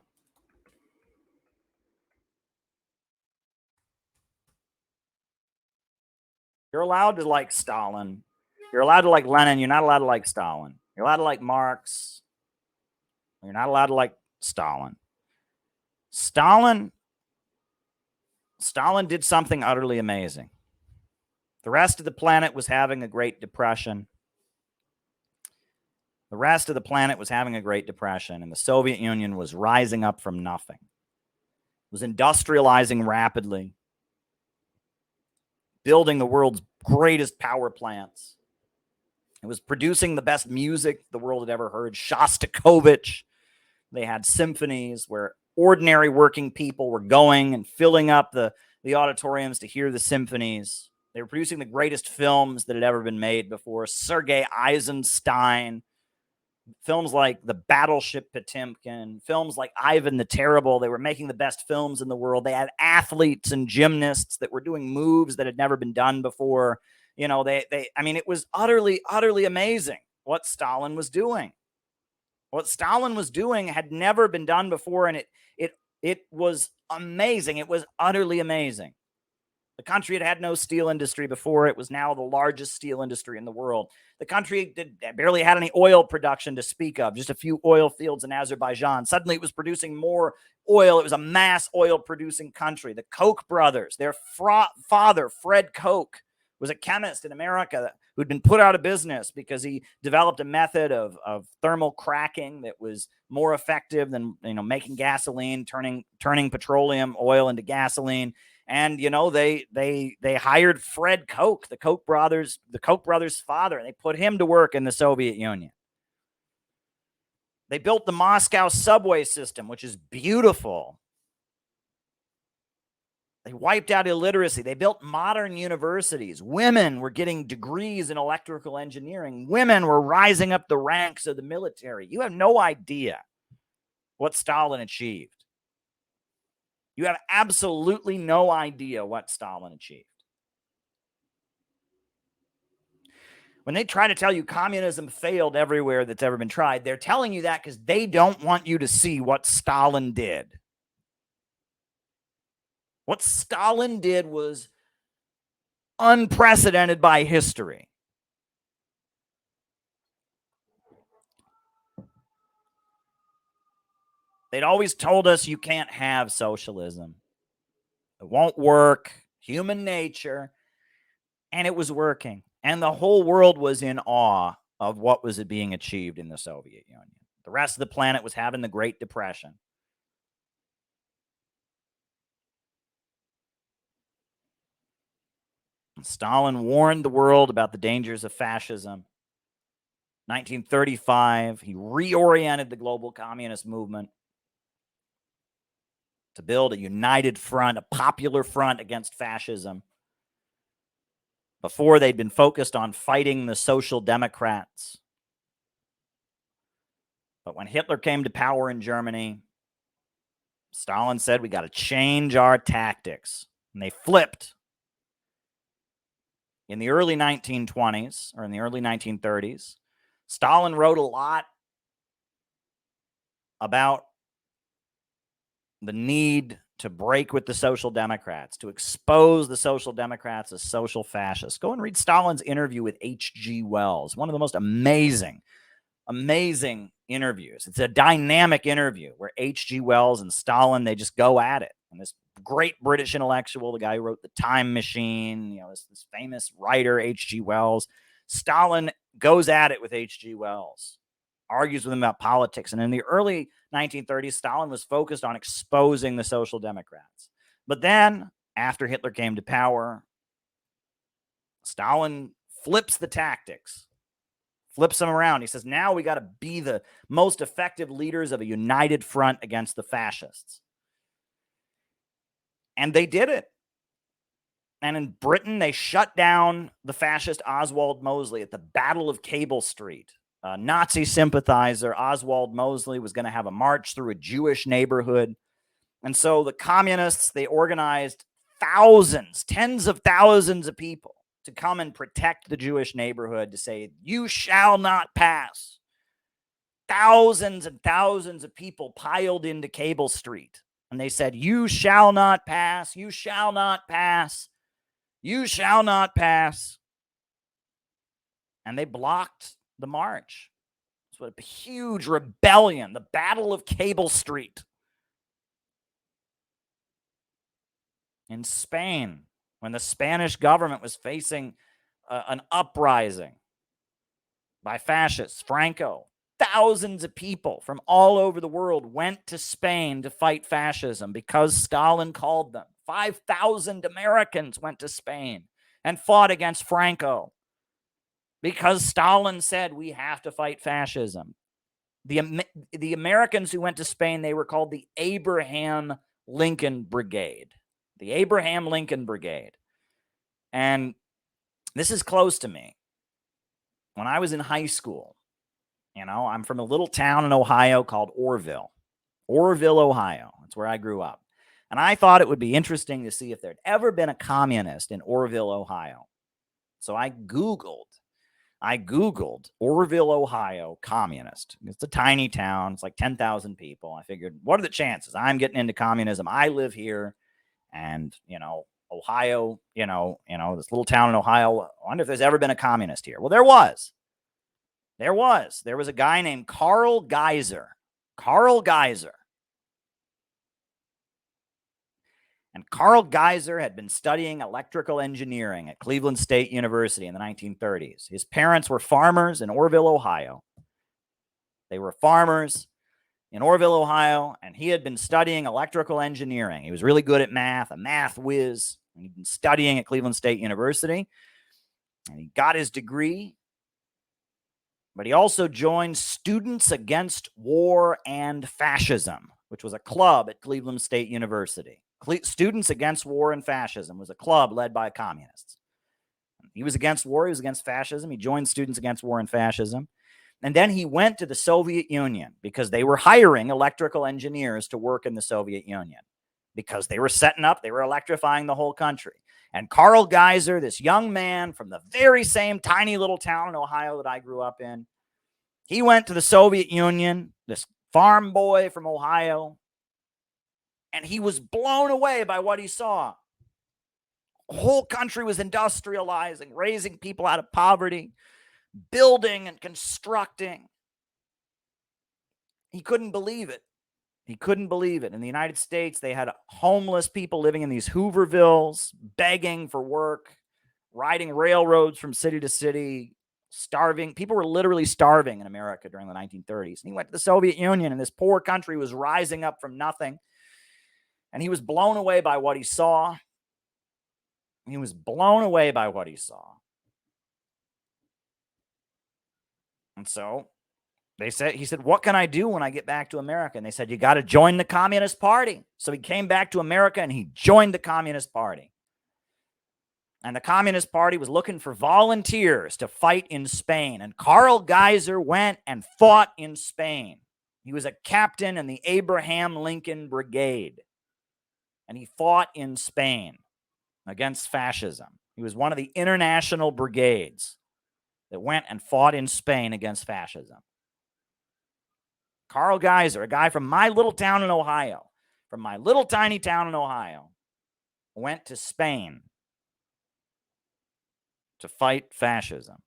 You're allowed to like Stalin. You're allowed to like Lenin. You're not allowed to like Stalin. You're allowed to like Marx. You're not allowed to like Stalin. Stalin did something utterly amazing. The rest of the planet was having a Great Depression. And the Soviet Union was rising up from nothing. It was industrializing rapidly, building the world's greatest power plants. It was producing the best music the world had ever heard. Shostakovich. They had symphonies where ordinary working people were going and filling up the auditoriums to hear the symphonies. They were producing the greatest films that had ever been made before. Sergei Eisenstein. Films like The Battleship Potemkin, films like Ivan the Terrible. They were making the best films in the world. They had athletes and gymnasts that were doing moves that had never been done before. You know, it was utterly, utterly amazing what Stalin was doing. What Stalin was doing had never been done before, and it was amazing. It was utterly amazing. The country had no steel industry before. It was now the largest steel industry in the world. The country barely had any oil production to speak of, just a few oil fields in Azerbaijan. Suddenly it was producing more oil. It was a mass oil producing country. The Koch brothers, their father, Fred Koch, was a chemist in America who'd been put out of business because he developed a method of thermal cracking that was more effective than, making gasoline, turning petroleum oil into gasoline. And they hired Fred Koch, the Koch brothers' father, and they put him to work in the Soviet Union. They built the Moscow subway system, which is beautiful. They wiped out illiteracy. They built modern universities. Women were getting degrees in electrical engineering. Women were rising up the ranks of the military. You have no idea what Stalin achieved. You have absolutely no idea what Stalin achieved. When they try to tell you communism failed everywhere that's ever been tried, they're telling you that because they don't want you to see what Stalin did. What Stalin did was unprecedented by history. They'd always told us you can't have socialism. It won't work. Human nature. And it was working. And the whole world was in awe of what was being achieved in the Soviet Union. The rest of the planet was having the Great Depression. Stalin warned the world about the dangers of fascism. 1935, he reoriented the global communist movement to build a united front, a popular front against fascism. Before, they'd been focused on fighting the Social Democrats. But when Hitler came to power in Germany, Stalin said, we got to change our tactics. And they flipped. In the early 1920s, or in the early 1930s, Stalin wrote a lot about the need to break with the Social Democrats, to expose the Social Democrats as social fascists. Go and read Stalin's interview with H.G. Wells, one of the most amazing interviews. It's a dynamic interview where H.G. Wells and Stalin, they just go at it. And this great British intellectual, the guy who wrote The Time Machine, this famous writer, H.G. Wells, Stalin goes at it with H.G. Wells, argues with him about politics. And in the early 1930s, Stalin was focused on exposing the Social Democrats. But then, after Hitler came to power, Stalin flips the tactics, flips them around. He says, now we got to be the most effective leaders of a united front against the fascists. And they did it. And in Britain, they shut down the fascist Oswald Mosley at the Battle of Cable Street. Nazi sympathizer Oswald Mosley was going to have a march through a Jewish neighborhood. And so the communists, they organized thousands, tens of thousands of people to come and protect the Jewish neighborhood, to say, you shall not pass. Thousands and thousands of people piled into Cable Street. And they said, you shall not pass, you shall not pass, you shall not pass. And they blocked the march. It's a huge rebellion, the Battle of Cable Street in Spain, when the Spanish government was facing an uprising by fascists. Franco, thousands of people from all over the world went to Spain to fight fascism because Stalin called them. 5,000 Americans went to Spain and fought against Franco because Stalin said we have to fight fascism. The Americans who went to Spain, they were called the Abraham Lincoln Brigade. The Abraham Lincoln Brigade. And this is close to me. When I was in high school, I'm from a little town in Ohio called Orrville, Ohio. That's where I grew up. And I thought it would be interesting to see if there'd ever been a communist in Orrville, Ohio. So I Googled Orrville, Ohio, communist. It's a tiny town. It's like 10,000 people. I figured, what are the chances I'm getting into communism? I live here, and, Ohio, this little town in Ohio. I wonder if there's ever been a communist here. Well, there was. There was a guy named Carl Geiser. And And Carl Geiser had been studying electrical engineering at Cleveland State University in the 1930s. His parents were farmers in Orrville, Ohio. They were farmers in Orrville, Ohio, and he had been studying electrical engineering. He was really good at math, a math whiz. And he'd been studying at Cleveland State University, and he got his degree. But he also joined Students Against War and Fascism, which was a club at Cleveland State University. Students Against War and Fascism was a club led by communists. He was against war. He was against fascism. He joined Students Against War and Fascism. And then he went to the Soviet Union because they were hiring electrical engineers to work in the Soviet Union because they were setting up, they were electrifying the whole country. And Carl Geiser, this young man from the very same tiny little town in Ohio that I grew up in, he went to the Soviet Union, this farm boy from Ohio, and he was blown away by what he saw. The whole country was industrializing, raising people out of poverty, building and constructing. He couldn't believe it. He couldn't believe it. In the United States, they had homeless people living in these Hoovervilles, begging for work, riding railroads from city to city, starving. People were literally starving in America during the 1930s. And he went to the Soviet Union, and this poor country was rising up from nothing. And he was blown away by what he saw. He was blown away by what he saw. And so he said, what can I do when I get back to America? And they said, you got to join the Communist Party. So he came back to America and he joined the Communist Party. And the Communist Party was looking for volunteers to fight in Spain. And Carl Geiser went and fought in Spain. He was a captain in the Abraham Lincoln Brigade. And he fought in Spain against fascism. He was one of the international brigades that went and fought in Spain against fascism. Carl Geiser, a guy from my little town in Ohio, from my little tiny town in Ohio, went to Spain to fight fascism.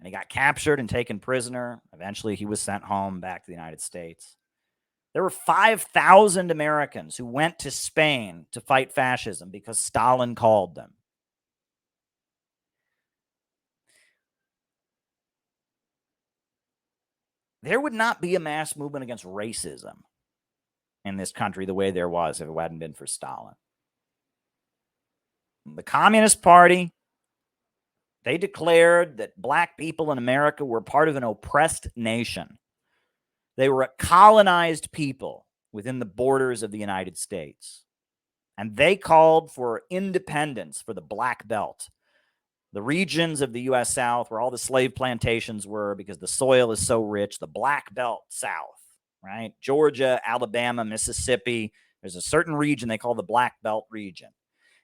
And he got captured and taken prisoner. Eventually, he was sent home back to the United States. There were 5,000 Americans who went to Spain to fight fascism because Stalin called them. There would not be a mass movement against racism in this country the way there was if it hadn't been for Stalin. The Communist Party, they declared that black people in America were part of an oppressed nation. They were a colonized people within the borders of the United States. And they called for independence for the Black Belt, the regions of the U.S. South where all the slave plantations were because the soil is so rich, the Black Belt South, right? Georgia, Alabama, Mississippi. There's a certain region they call the Black Belt region.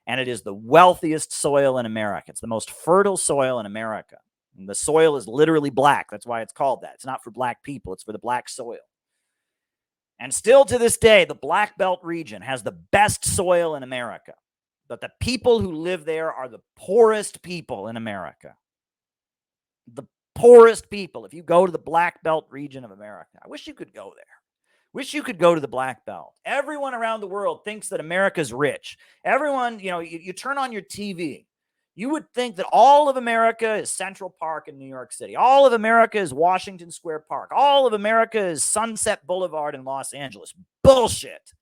And it is the wealthiest soil in America. It's the most fertile soil in America. And the soil is literally black. That's why it's called that. It's not for black people. It's for the black soil. And still to this day, the Black Belt region has the best soil in America. But the people who live there are the poorest people in America. The poorest people. If you go to the Black Belt region of America, I wish you could go there. Wish you could go to the Black Belt. Everyone around the world thinks that America's rich. Everyone, you turn on your TV. You would think that all of America is Central Park in New York City. All of America is Washington Square Park. All of America is Sunset Boulevard in Los Angeles. Bullshit.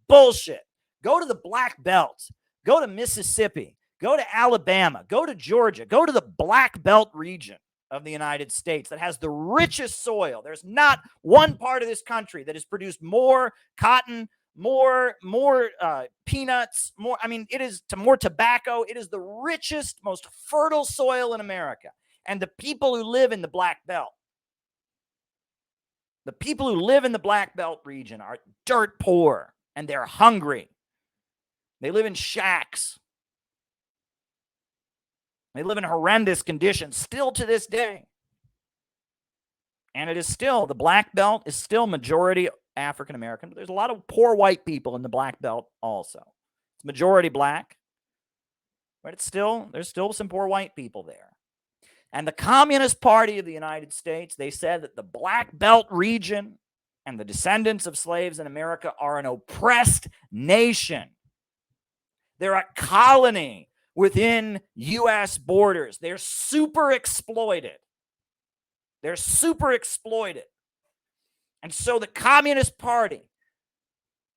Bullshit. Go to the Black Belt. Go to Mississippi. Go to Alabama. Go to Georgia. Go to the Black Belt region of the United States that has the richest soil. There's not one part of this country that has produced more cotton, more peanuts, it is more tobacco. It is the richest, most fertile soil in America. And the people who live in the Black Belt, the people who live in the Black Belt region are dirt poor and they're hungry. They live in shacks. They live in horrendous conditions still to this day. And it is still, the Black Belt is still majority African American, but there's a lot of poor white people in the Black Belt also. It's majority black, but there's still some poor white people there. And the Communist Party of the United States, they said that the Black Belt region And the descendants of slaves in America are an oppressed nation. They're a colony within U.S. borders. They're super exploited. They're super exploited. And so the Communist Party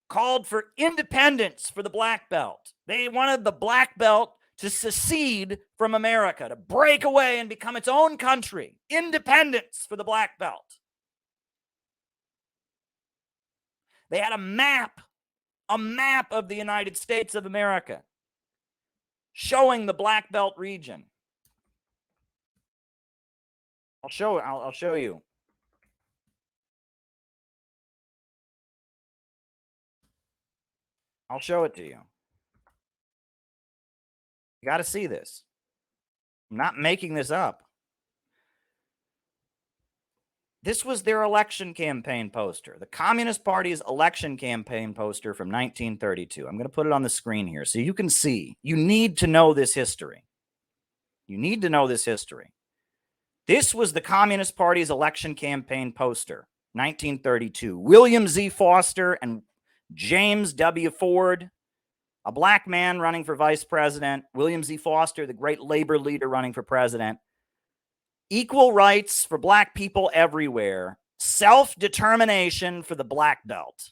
called for independence for the Black Belt. They wanted the Black Belt to secede from America, to break away and become its own country. Independence for the Black Belt. They had a map of the United States of America showing the Black Belt region. I'll show you. I'll show it to you. You got to see this. I'm not making this up. This was their election campaign poster, the Communist Party's election campaign poster from 1932. I'm going to put it on the screen here so you can see. You need to know this history. You need to know this history. This was the Communist Party's election campaign poster, 1932. William Z. Foster and James W. Ford, a black man running for vice president. William Z. Foster, the great labor leader running for president. Equal rights for black people everywhere. Self-determination for the Black Belt.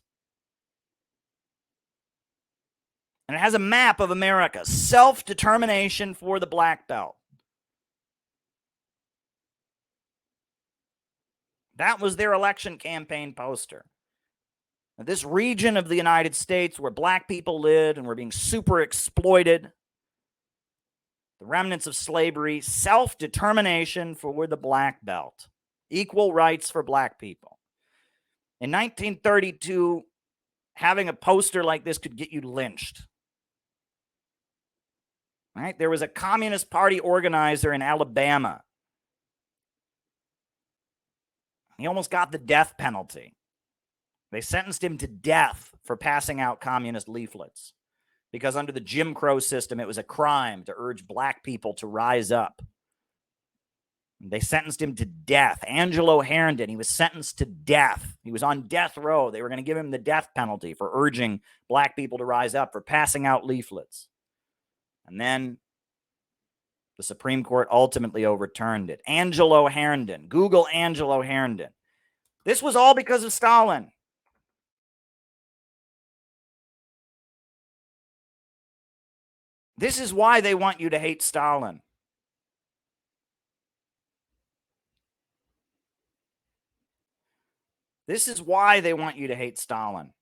And it has a map of America. Self-determination for the Black Belt. That was their election campaign poster. Now, this region of the United States where black people lived and were being super exploited, the remnants of slavery, self-determination for the Black Belt, equal rights for black people. In 1932, having a poster like this could get you lynched. Right? There was a Communist Party organizer in Alabama. He almost got the death penalty. They sentenced him to death for passing out communist leaflets, because under the Jim Crow system, it was a crime to urge black people to rise up. They sentenced him to death. Angelo Herndon, he was sentenced to death. He was on death row. They were going to give him the death penalty for urging black people to rise up, for passing out leaflets. And then the Supreme Court ultimately overturned it. Angelo Herndon. Google Angelo Herndon. This was all because of Stalin. This is why they want you to hate Stalin. This is why they want you to hate Stalin.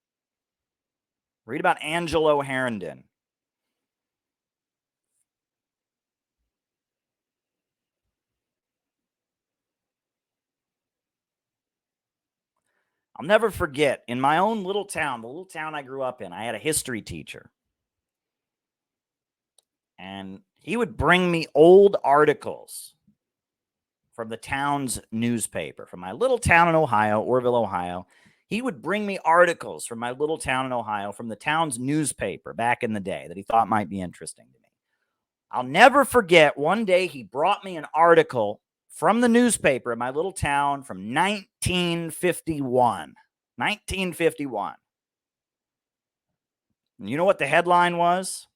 Read about Angelo Herndon. I'll never forget, in my own little town, the little town I grew up in, I had a history teacher. And he would bring me old articles from the town's newspaper, from my little town in Ohio, Orville, Ohio. He would bring me articles from my little town in Ohio, from the town's newspaper back in the day that he thought might be interesting to me. I'll never forget, one day he brought me an article from the newspaper in my little town from 1951. 1951. And you know what the headline was?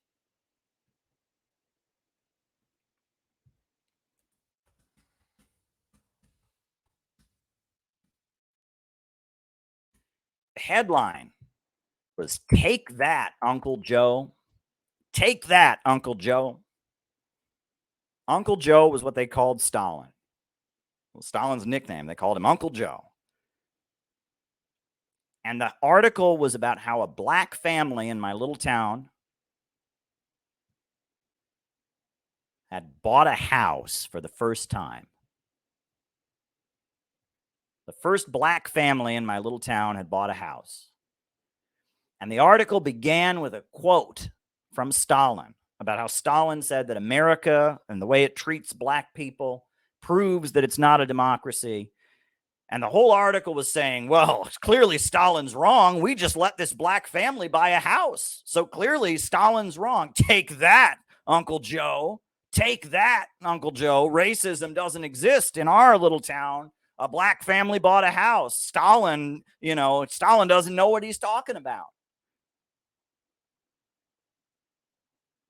The headline was, "Take that, Uncle Joe. Take that, Uncle Joe." Uncle Joe was what they called Stalin. Well, Stalin's nickname, they called him Uncle Joe. And the article was about how a black family in my little town had bought a house for the first time. The first black family in my little town had bought a house. And the article began with a quote from Stalin about how Stalin said that America and the way it treats black people proves that it's not a democracy. And the whole article was saying, well, clearly Stalin's wrong. We just let this black family buy a house. So clearly Stalin's wrong. Take that, Uncle Joe. Take that, Uncle Joe. Racism doesn't exist in our little town A black family bought a house. Stalin, Stalin doesn't know what he's talking about.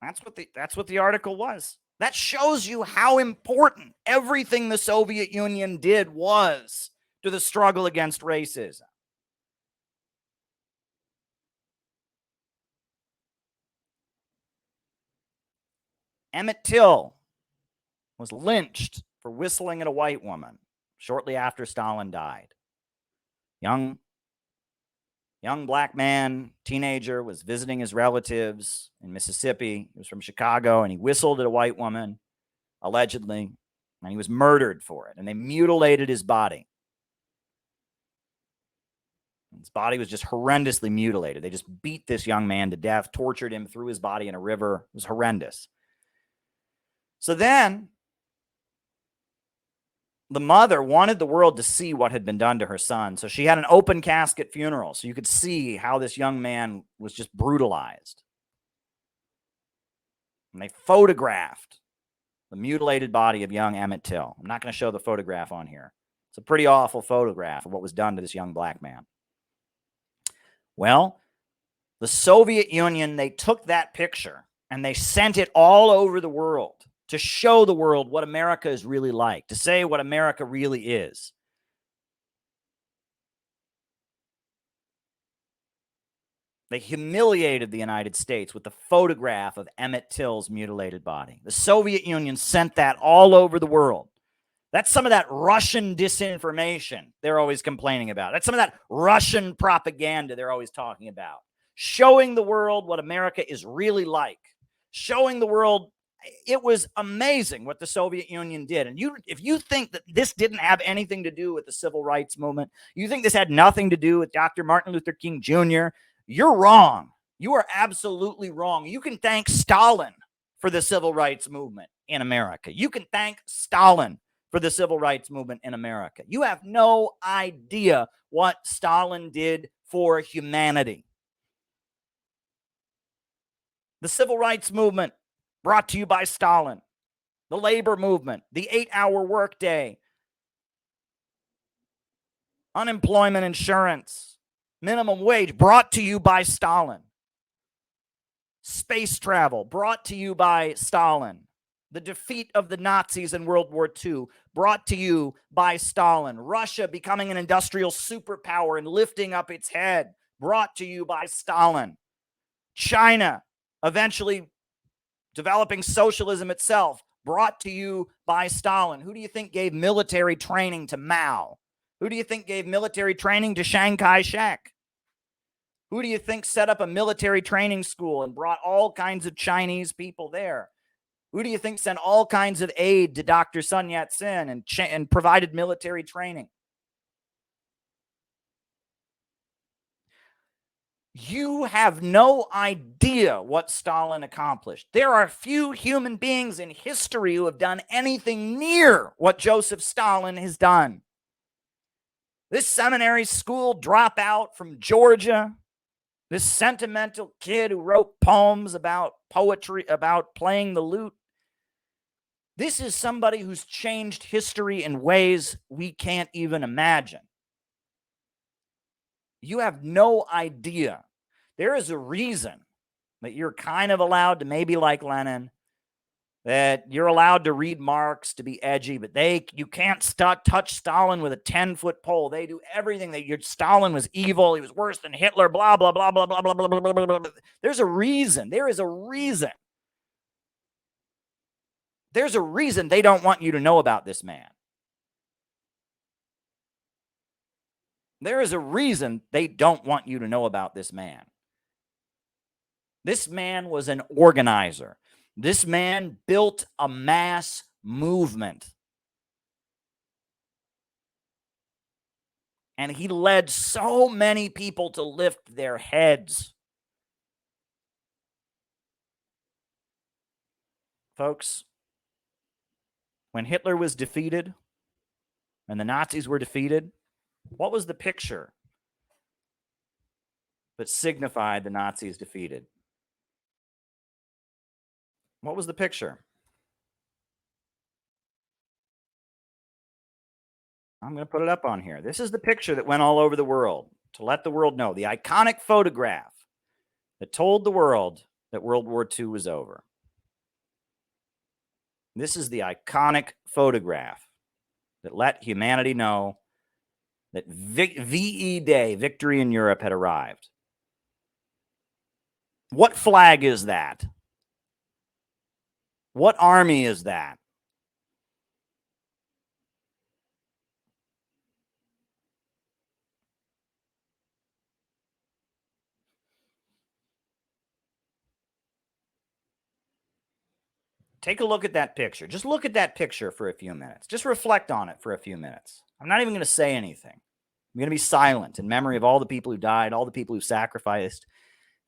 That's what the article was. That shows you how important everything the Soviet Union did was to the struggle against racism. Emmett Till was lynched for whistling at a white woman shortly after Stalin died. Young black man, teenager, was visiting his relatives in Mississippi. He was from Chicago, and he whistled at a white woman, allegedly, and he was murdered for it. And they mutilated his body. His body was just horrendously mutilated. They just beat this young man to death, tortured him, threw his body in a river. It was horrendous. So then the mother wanted the world to see what had been done to her son. So she had an open casket funeral so you could see how this young man was just brutalized. And they photographed the mutilated body of young Emmett Till. I'm not going to show the photograph on here. It's a pretty awful photograph of what was done to this young black man. Well, the Soviet Union, they took that picture and they sent it all over the world to show the world what America is really like, to say what America really is. They humiliated the United States with the photograph of Emmett Till's mutilated body. The Soviet Union sent that all over the world. That's some of that Russian disinformation they're always complaining about. That's some of that Russian propaganda they're always talking about. Showing the world what America is really like. Showing the world, it was amazing what the Soviet Union did. And if you think that this didn't have anything to do with the civil rights movement, you think this had nothing to do with Dr. Martin Luther King Jr., you're wrong. You are absolutely wrong. You can thank Stalin for the civil rights movement in America. You can thank Stalin for the civil rights movement in America. You have no idea what Stalin did for humanity. The civil rights movement brought to you by Stalin. The labor movement, the 8-hour workday, unemployment insurance, minimum wage brought to you by Stalin. Space travel brought to you by Stalin. The defeat of the Nazis in World War II brought to you by Stalin. Russia becoming an industrial superpower and lifting up its head brought to you by Stalin. China eventually developing socialism itself brought to you by Stalin. Who do you think gave military training to Mao? Who do you think gave military training to Chiang Kai-shek? Who do you think set up a military training school and brought all kinds of Chinese people there? Who do you think sent all kinds of aid to Dr. Sun Yat-sen and provided military training? You have no idea what Stalin accomplished. There are few human beings in history who have done anything near what Joseph Stalin has done. This seminary school dropout from Georgia, this sentimental kid who wrote poems about poetry, about playing the lute, this is somebody who's changed history in ways we can't even imagine. You have no idea. There is a reason that you're kind of allowed to maybe like Lenin, that you're allowed to read Marx, to be edgy, but you can't touch Stalin with a 10-foot pole. They do everything. Stalin was evil. He was worse than Hitler, blah, blah, blah, blah, blah, blah, blah, blah, blah, blah. There's a reason. There is a reason. There's a reason they don't want you to know about this man. There is a reason they don't want you to know about this man. This man was an organizer. This man built a mass movement. And he led so many people to lift their heads. Folks, when Hitler was defeated and the Nazis were defeated, what was the picture that signified the Nazis defeated? What was the picture? I'm going to put it up on here. This is the picture that went all over the world to let the world know, the iconic photograph that told the world that World War II was over. This is the iconic photograph that let humanity know that VE Day, victory in Europe, had arrived. What flag is that? What army is that? Take a look at that picture. Just look at that picture for a few minutes. Just reflect on it for a few minutes. I'm not even going to say anything. I'm going to be silent in memory of all the people who died, all the people who sacrificed,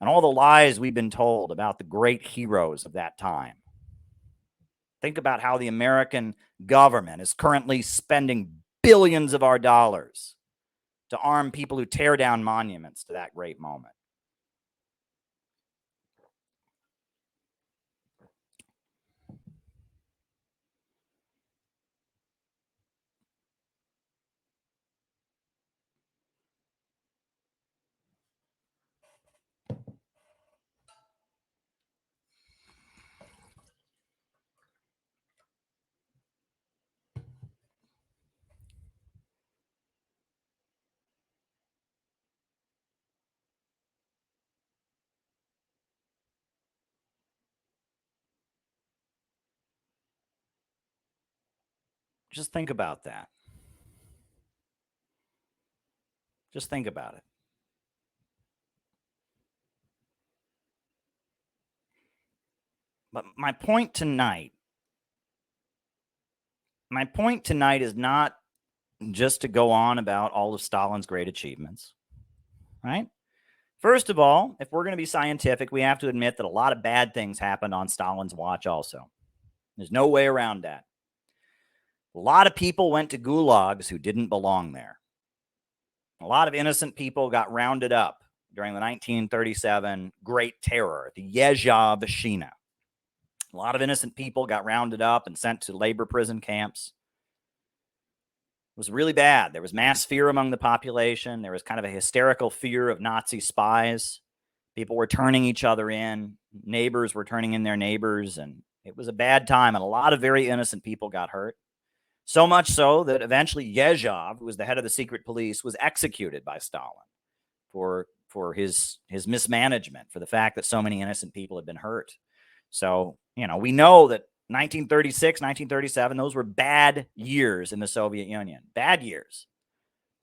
and all the lies we've been told about the great heroes of that time. Think about how the American government is currently spending billions of our dollars to arm people who tear down monuments to that great moment. Just think about that. Just think about it. But my point tonight is not just to go on about all of Stalin's great achievements, right? First of all, if we're going to be scientific, we have to admit that a lot of bad things happened on Stalin's watch also. There's no way around that. A lot of people went to gulags who didn't belong there. A lot of innocent people got rounded up during the 1937 Great Terror, the Yezhov-Shina. A lot of innocent people got rounded up and sent to labor prison camps. It was really bad. There was mass fear among the population. There was kind of a hysterical fear of Nazi spies. People were turning each other in. Neighbors were turning in their neighbors. And it was a bad time. And a lot of very innocent people got hurt. So much so that eventually Yezhov, who was the head of the secret police, was executed by Stalin for his mismanagement, for the fact that so many innocent people had been hurt. So, we know that 1936, 1937, those were bad years in the Soviet Union. Bad years.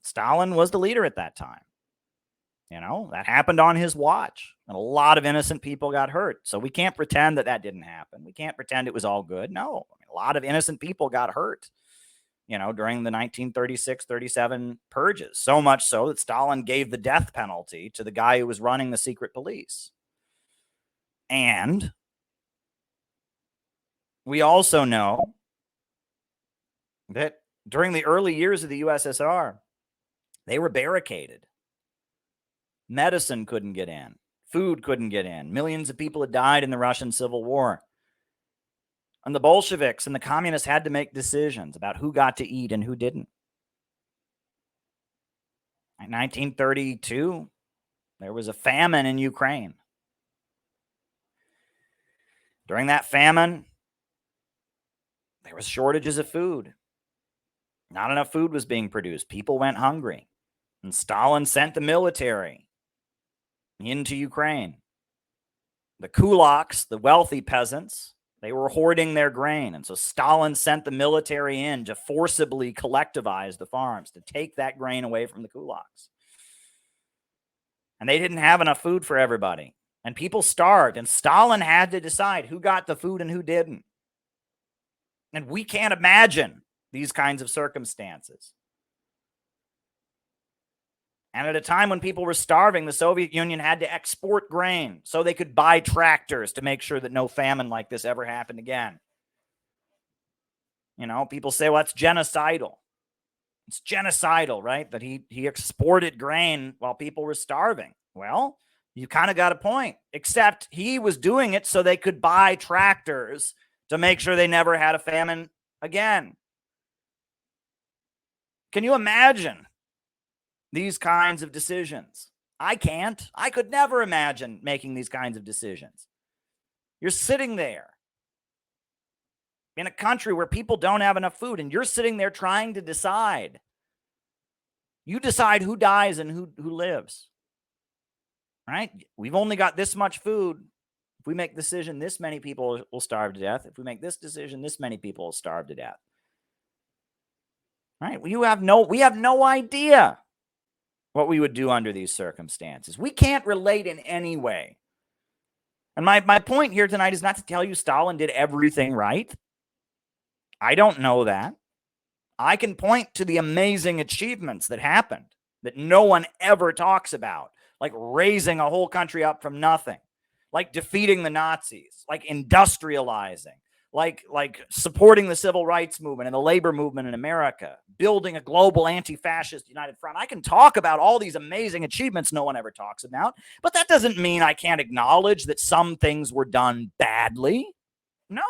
Stalin was the leader at that time. That happened on his watch. And a lot of innocent people got hurt. So we can't pretend that didn't happen. We can't pretend it was all good. No, a lot of innocent people got hurt, during the 1936-37 purges. So much so that Stalin gave the death penalty to the guy who was running the secret police. And we also know that during the early years of the USSR, they were barricaded. Medicine couldn't get in. Food couldn't get in. Millions of people had died in the Russian Civil War. And the Bolsheviks and the communists had to make decisions about who got to eat and who didn't. In 1932, there was a famine in Ukraine. During that famine, there was shortages of food. Not enough food was being produced. People went hungry. And Stalin sent the military into Ukraine. The kulaks, the wealthy peasants, they were hoarding their grain. And so Stalin sent the military in to forcibly collectivize the farms, to take that grain away from the kulaks. And they didn't have enough food for everybody. And people starved. And Stalin had to decide who got the food and who didn't. And we can't imagine these kinds of circumstances. And at a time when people were starving, the Soviet Union had to export grain so they could buy tractors to make sure that no famine like this ever happened again. People say, well, that's genocidal. It's genocidal, right? That he exported grain while people were starving. Well, you kind of got a point, except he was doing it so they could buy tractors to make sure they never had a famine again. Can you imagine these kinds of decisions? I can't. I could never imagine making these kinds of decisions. You're sitting there in a country where people don't have enough food, and you're sitting there trying to decide. You decide who dies and who lives, right? We've only got this much food. If we make the decision, this many people will starve to death. If we make this decision, this many people will starve to death. Right? We have no idea what we would do under these circumstances. We can't relate in any way. And my point here tonight is not to tell you Stalin did everything right. I don't know that. I can point to the amazing achievements that happened that no one ever talks about, like raising a whole country up from nothing, like defeating the Nazis, like industrializing, like supporting the civil rights movement and the labor movement in America, building a global anti-fascist united front. I can talk about all these amazing achievements no one ever talks about, but that doesn't mean I can't acknowledge that some things were done badly. No.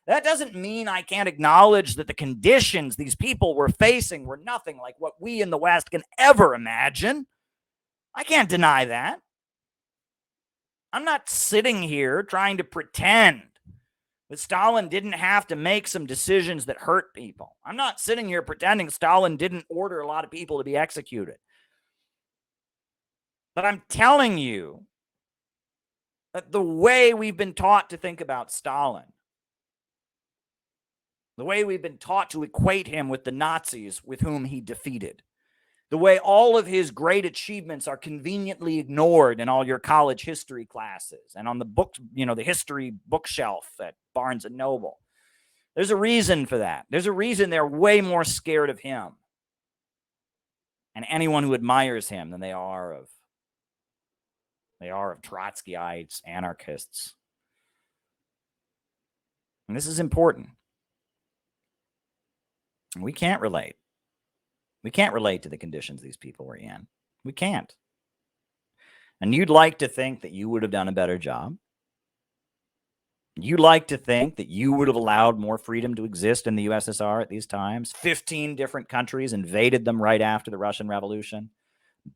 That doesn't mean I can't acknowledge that the conditions these people were facing were nothing like what we in the West can ever imagine. I can't deny that. I'm not sitting here trying to pretend that Stalin didn't have to make some decisions that hurt people. I'm not sitting here pretending Stalin didn't order a lot of people to be executed. But I'm telling you that the way we've been taught to think about Stalin, the way we've been taught to equate him with the Nazis with whom he defeated, the way all of his great achievements are conveniently ignored in all your college history classes and on the book, the history bookshelf at Barnes and Noble. There's a reason for that. There's a reason they're way more scared of him and anyone who admires him than they are of Trotskyites, anarchists. And this is important. We can't relate. We can't relate to the conditions these people were in. We can't. And you'd like to think that you would have done a better job. You'd like to think that you would have allowed more freedom to exist in the USSR at these times. 15 different countries invaded them right after the Russian Revolution.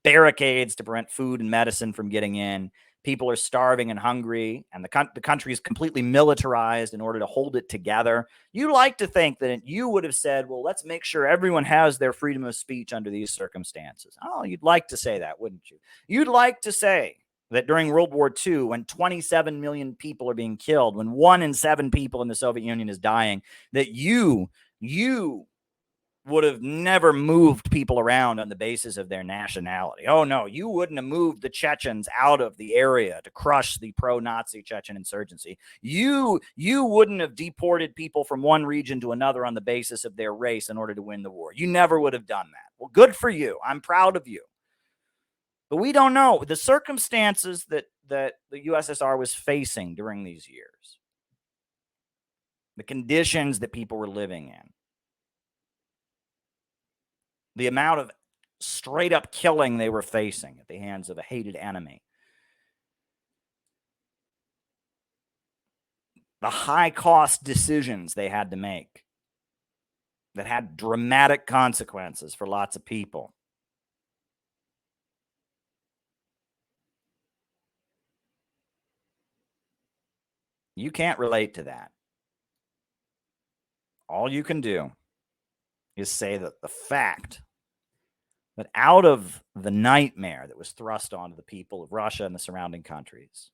Barricades to prevent food and medicine from getting in. People are starving and hungry, and the country is completely militarized in order to hold it together. You like to think that you would have said, well, let's make sure everyone has their freedom of speech under these circumstances. Oh, you'd like to say that, wouldn't you? You'd like to say that during World War II, when 27 million people are being killed, when 1 in 7 people in the Soviet Union is dying, that you would have never moved people around on the basis of their nationality. Oh, no, you wouldn't have moved the Chechens out of the area to crush the pro-Nazi Chechen insurgency. You wouldn't have deported people from one region to another on the basis of their race in order to win the war. You never would have done that. Well, good for you. I'm proud of you. But we don't know the circumstances that the USSR was facing during these years, the conditions that people were living in, the amount of straight up killing they were facing at the hands of a hated enemy, the high cost decisions they had to make that had dramatic consequences for lots of people. You can't relate to that. All you can do is say that the fact that out of the nightmare that was thrust onto the people of Russia and the surrounding countries,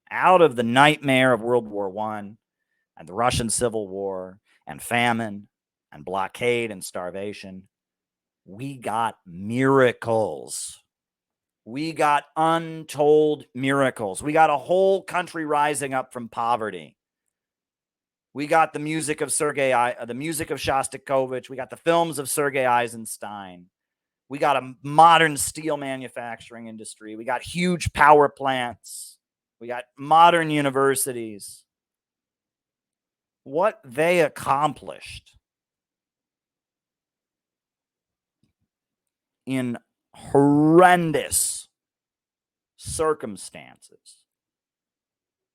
out of the nightmare of World War I and the Russian Civil War and famine and blockade and starvation, we got miracles. We got untold miracles. We got a whole country rising up from poverty. We got the music of Shostakovich. We got the films of Sergei Eisenstein. We got a modern steel manufacturing industry. We got huge power plants. We got modern universities. What they accomplished in horrendous circumstances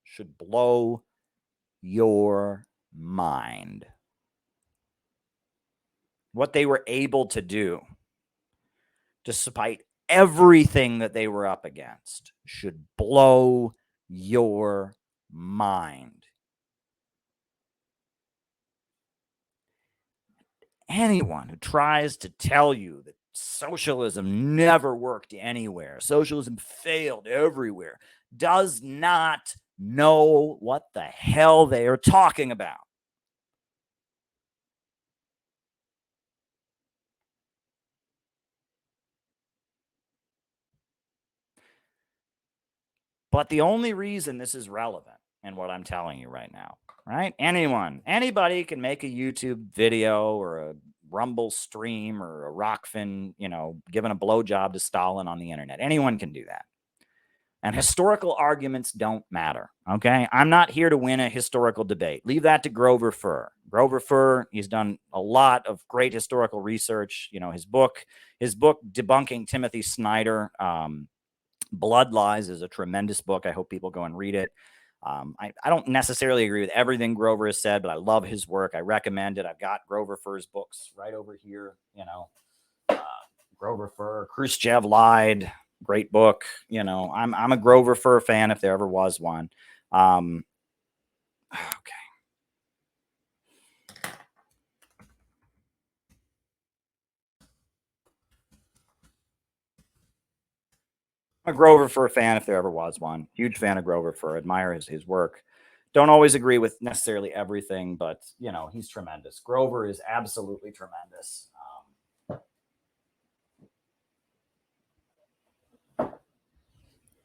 should blow your mind. what they were able to do, despite everything that they were up against, should blow your mind. Anyone who tries to tell you that socialism never worked anywhere, socialism failed everywhere, does not know what the hell they are talking about. But the only reason this is relevant in what I'm telling you right now, right? Anybody can make a YouTube video or a Rumble stream or a Rockfin, giving a blowjob to Stalin on the internet. Anyone can do that. And historical arguments don't matter. Okay. I'm not here to win a historical debate. Leave that to Grover Furr. Grover Furr, he's done a lot of great historical research. His book debunking Timothy Snyder, Blood Lies, is a tremendous book. I hope people go and read it. I don't necessarily agree with everything Grover has said, but I love his work. I recommend it. I've got Grover Furr's books right over here. Grover Furr, Khrushchev Lied, great book. I'm a Grover Furr fan if there ever was one. Okay. I'm a Grover Furr fan if there ever was one. Huge fan of Grover Furr. Admire his work. Don't always agree with necessarily everything, but he's tremendous. Grover is absolutely tremendous.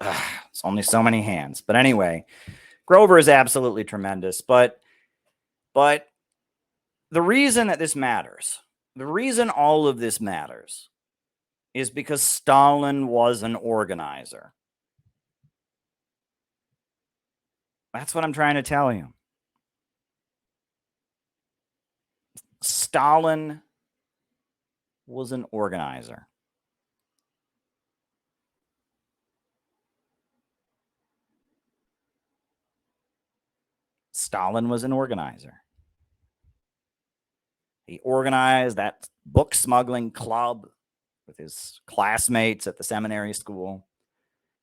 It's only so many hands, but anyway, Grover is absolutely tremendous. But the reason that this matters, the reason all of this matters, is because Stalin was an organizer. That's what I'm trying to tell you. Stalin was an organizer. Stalin was an organizer. He organized that book smuggling club with his classmates at the seminary school.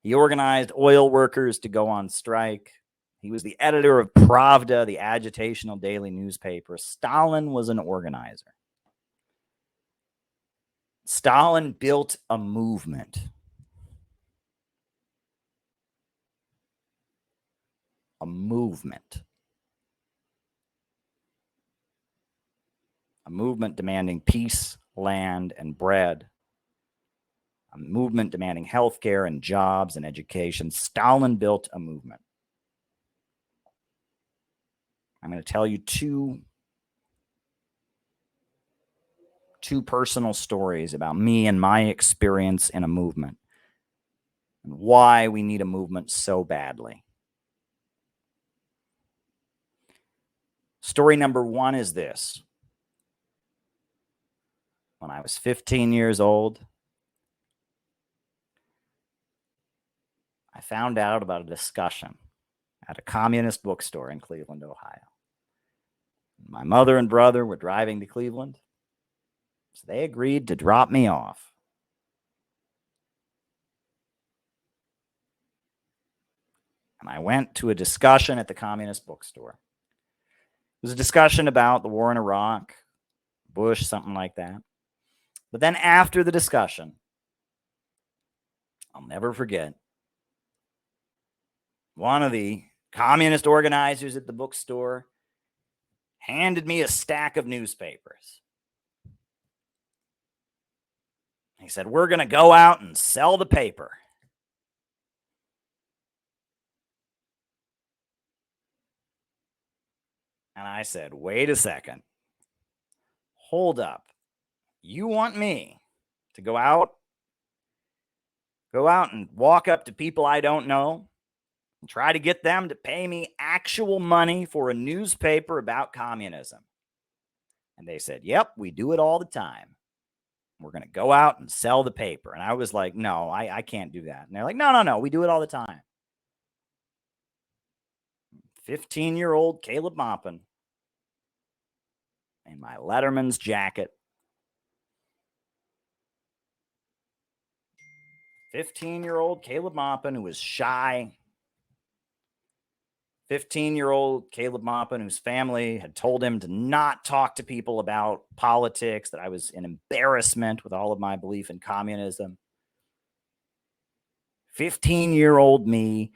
He organized oil workers to go on strike. He was the editor of Pravda, the agitational daily newspaper. Stalin was an organizer. Stalin built a movement. A movement. A movement demanding peace, land, and bread. A movement demanding healthcare and jobs and education. Stalin built a movement. I'm going to tell you two personal stories about me and my experience in a movement and why we need a movement so badly. Story number one is this. When I was 15 years old, I found out about a discussion at a communist bookstore in Cleveland, Ohio. My mother and brother were driving to Cleveland, so they agreed to drop me off. And I went to a discussion at the communist bookstore. It was a discussion about the war in Iraq, Bush, something like that. But then after the discussion, I'll never forget, one of the communist organizers at the bookstore handed me a stack of newspapers. He said, "We're going to go out and sell the paper." And I said, "Wait a second. Hold up. You want me to go out and walk up to people I don't know and try to get them to pay me actual money for a newspaper about communism?" And they said, "Yep, we do it all the time. We're going to go out and sell the paper." And I was like, "No, I can't do that." And they're like, No, we do it all the time." 15-year-old Caleb Maupin in my Letterman's jacket 15-year-old Caleb Maupin, who was shy. 15-year-old Caleb Maupin, whose family had told him to not talk to people about politics, that I was an embarrassment with all of my belief in communism. 15-year-old me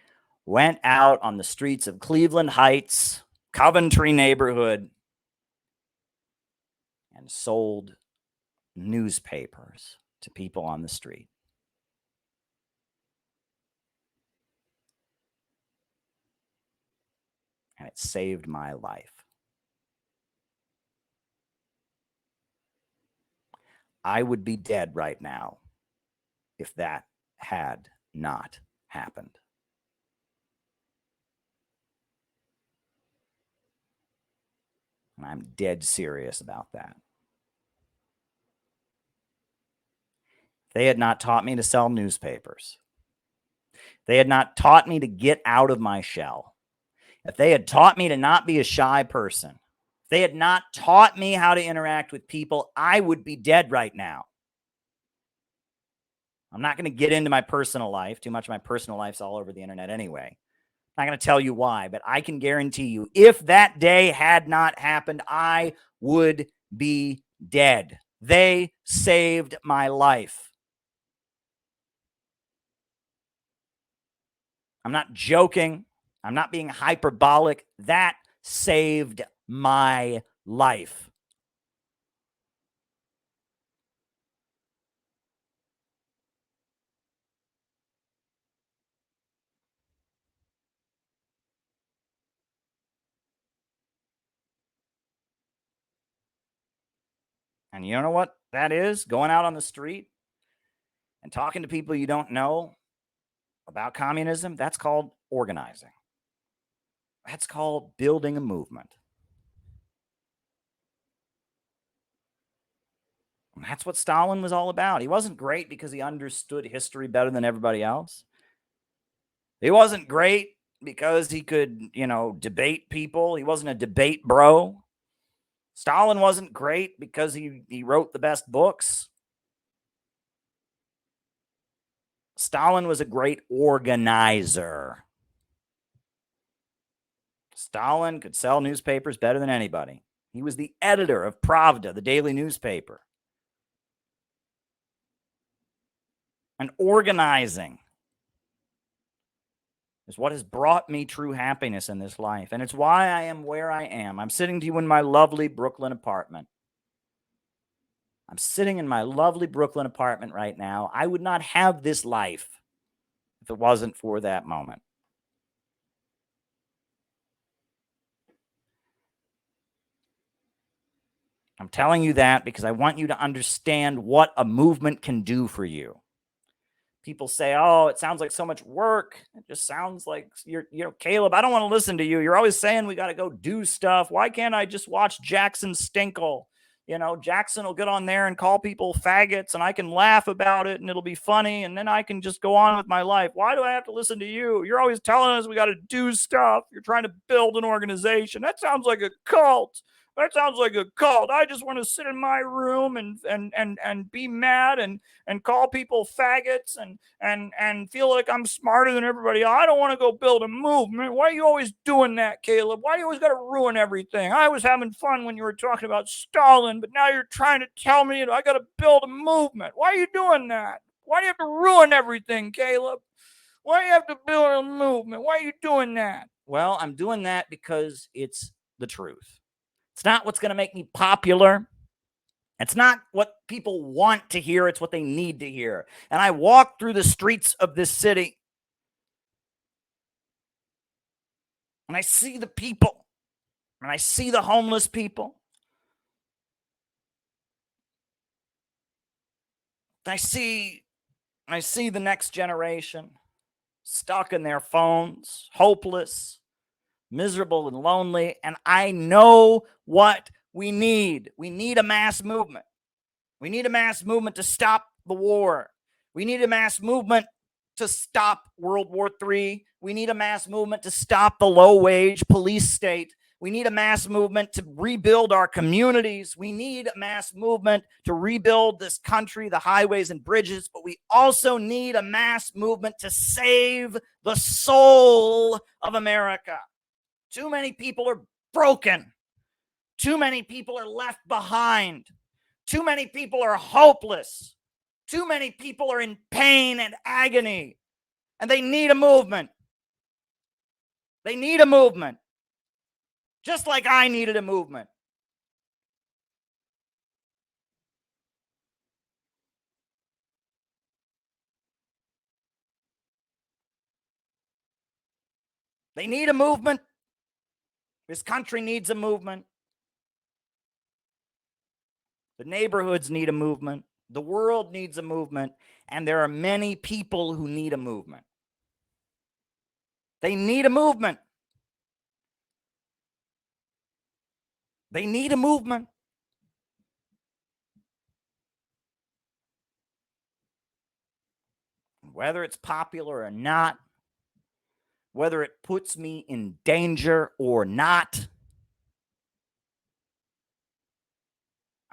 went out on the streets of Cleveland Heights, Coventry neighborhood, and sold newspapers to people on the street. And it saved my life. I would be dead right now if that had not happened. And I'm dead serious about that. They had not taught me to sell newspapers. They had not taught me to get out of my shell. If they had taught me to not be a shy person, if they had not taught me how to interact with people, I would be dead right now. I'm not going to get into my personal life. Too much of my personal life's all over the internet anyway. I'm not going to tell you why, but I can guarantee you, if that day had not happened, I would be dead. They saved my life. I'm not joking. I'm not being hyperbolic. That saved my life. And you know what that is? Going out on the street and talking to people you don't know about communism, that's called organizing. That's called building a movement. And that's what Stalin was all about. He wasn't great because he understood history better than everybody else. He wasn't great because he could, debate people. He wasn't a debate bro. Stalin wasn't great because he wrote the best books. Stalin was a great organizer. Stalin could sell newspapers better than anybody. He was the editor of Pravda, the daily newspaper. And organizing is what has brought me true happiness in this life. And it's why I am where I am. I'm sitting to you in my lovely Brooklyn apartment. I'm sitting in my lovely Brooklyn apartment right now. I would not have this life if it wasn't for that moment. I'm telling you that because I want you to understand what a movement can do for you. People say, oh, it sounds like so much work. It just sounds like Caleb, I don't want to listen to you. You're always saying we got to go do stuff. Why can't I just watch Jackson Stinkle? Jackson will get on there and call people faggots and I can laugh about it and it'll be funny. And then I can just go on with my life. Why do I have to listen to you? You're always telling us we got to do stuff. You're trying to build an organization. That sounds like a cult. That sounds like a cult. I just want to sit in my room and be mad and call people faggots and feel like I'm smarter than everybody. I don't want to go build a movement. Why are you always doing that, Caleb? Why do you always got to ruin everything? I was having fun when you were talking about Stalin, but now you're trying to tell me I got to build a movement. Why are you doing that? Why do you have to ruin everything, Caleb? Why do you have to build a movement? Why are you doing that? Well, I'm doing that because it's the truth. It's not what's going to make me popular. It's not what people want to hear. It's what they need to hear. And I walk through the streets of this city and I see the people and I see the homeless people. I see the next generation stuck in their phones, hopeless, miserable and lonely. And I know what we need. We need a mass movement. We need a mass movement to stop the war. We need a mass movement to stop World War III. We need a mass movement to stop the low-wage police state. We need a mass movement to rebuild our communities. We need a mass movement to rebuild this country, the highways and bridges, but we also need a mass movement to save the soul of America. Too many people are broken. Too many people are left behind. Too many people are hopeless. Too many people are in pain and agony, and they need a movement. They need a movement. Just like I needed a movement. They need a movement. This country needs a movement. The neighborhoods need a movement. The world needs a movement. And there are many people who need a movement. They need a movement. They need a movement. Whether it's popular or not, whether it puts me in danger or not,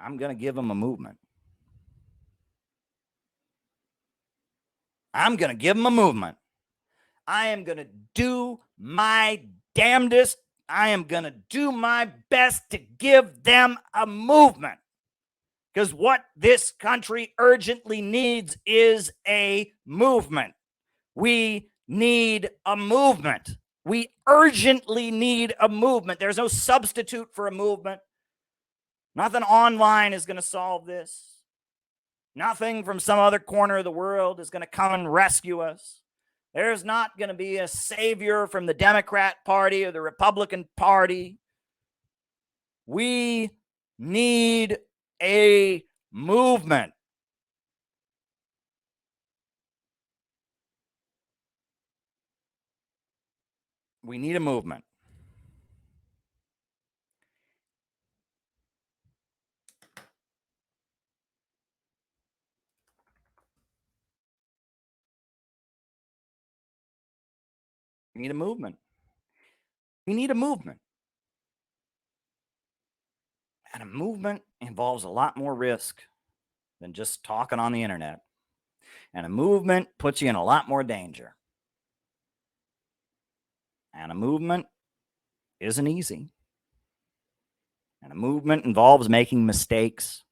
I'm going to give them a movement. I'm going to give them a movement. I am going to do my damnedest. I am going to do my best to give them a movement. Because what this country urgently needs is a movement. We need a movement. We urgently need a movement. There's no substitute for a movement. Nothing online is going to solve this. Nothing from some other corner of the world is going to come and rescue us. There's not going to be a savior from the Democrat Party or the Republican Party. We need a movement. We need a movement. We need a movement. We need a movement. And a movement involves a lot more risk than just talking on the internet. And a movement puts you in a lot more danger. And a movement isn't easy. And a movement involves making mistakes,